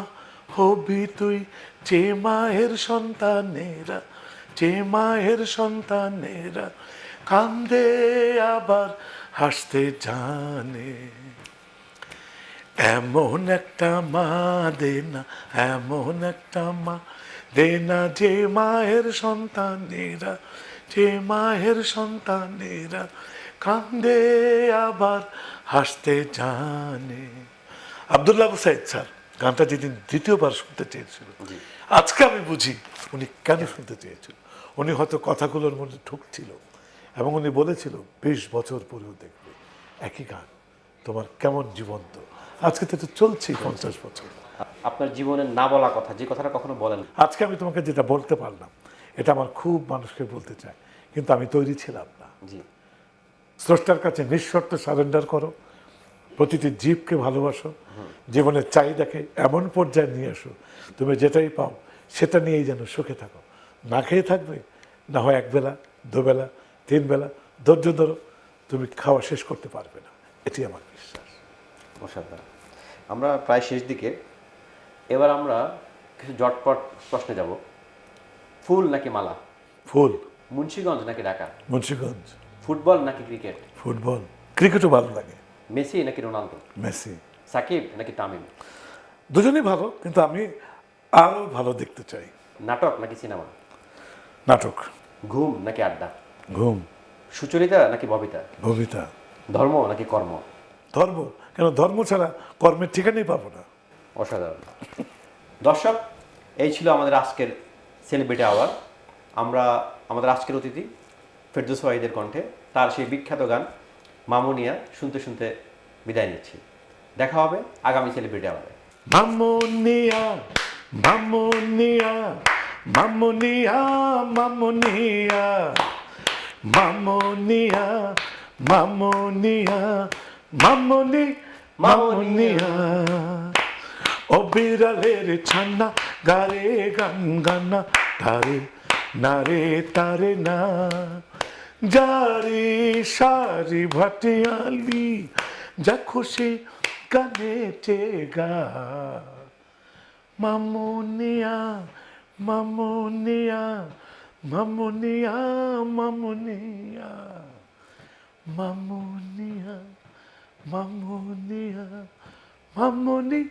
হবি তুই যে মায়ের সন্তানেরা, যে মায়ের সন্তানেরা কান্দে আবার হাসতে জানে, এমন একটা মা দে না, এমন একটা মা দে না, যে মায়ের সন্তানেরা, যে মায়ের সন্তানেরা কান্দে আবার হাসতে জানে। আব্দুল্লাহ আবু সাইদ স্যার গানটা যেদিন দ্বিতীয়বার শুনতে চেয়েছিল, আজকে আমি বুঝি উনি কেন শুনতে চেয়েছিল। উনি হয়তো কথাগুলোর মধ্যে ঢুকছিল এবং উনি বলেছিল 20 বছর পরেও দেখবে একই গান তোমার কেমন জীবন্ত। আজকে তো এটা চলছেই 50 বছর। আপনার জীবনের না বলা কথা, যে কথাটা কখনো বলেন। আজকে আমি তোমাকে যেটা বলতে পারলাম, এটা আমার খুব মানুষকে বলতে চাই, কিন্তু আমি তৈরি ছিলাম না। জি। স্রষ্টার কাছে নিঃশর্ত সারেন্ডার করো, প্রতিটি জীবকে ভালোবাসো, জীবনের চাহিদাকে এমন পর্যায়ে নিয়ে আসো তুমি যেটাই পাও সেটা নিয়েই যেন সুখে থাকো। না খেয়ে থাকবে, না হয় একবেলা, দুবেলা, 3 বেলা, ধৈর্য ধরো, তুমি খাওয়া শেষ করতে পারবে না, এটি আমার বিশ্বাস। অসাধারণ। আমরা প্রায় শেষ দিকে, এবার আমরা কিছু জটপট প্রশ্নে যাব। ফুল নাকি মালা? ফুল। মুন্সিগঞ্জ নাকি ঢাকা? মুন্সিগঞ্জ। ফুটবল নাকি ক্রিকেট? ফুটবল। ক্রিকেটও ভালো লাগে। মেসি নাকি রোনালদো? মেসি। সাকিব নাকি তামিম? দুজনেই ভালো, কিন্তু আমি আরও ভালো দেখতে চাই। নাটক নাকি সিনেমা? নাটক। ঘুম নাকি আড্ডা? ঘুম। সুচরিতা নাকি ববিতা? ববিতা। ধর্ম নাকি কর্ম? ধর্ম। কেন, ধর্ম ছাড়া কর্মের ঠিকানাই পাবো না। অসাধারণ। দর্শক, এই ছিল আমাদের আজকের সেলিব্রিটি আওয়ার। আমরা আমাদের আজকের অতিথি ফেরদৌস ওয়াহিদের কণ্ঠে তার সেই বিখ্যাত গান মামুনিয়া শুনতে শুনতে বিদায় নিচ্ছি। দেখা হবে আগামী সেলিব্রিটি আওয়ারে। মামুনিয়া, মামুনিয়া, মামুনিয়া, মামুনিয়া, মামুনিয়া, মামুনিয়া, মামুনি, মামুনিয়া। ও বিড়ালের ছানা গারে গান গানা তারে নারে তারে না, যারি সারি ভাটিয়ালি যা খুশি কানে টেগা। মামুনিয়া, মামুনিয়া, মামুনিয়া, মামুনিয়া, মামুনিয়া, মামুনিয়া, মামুনি।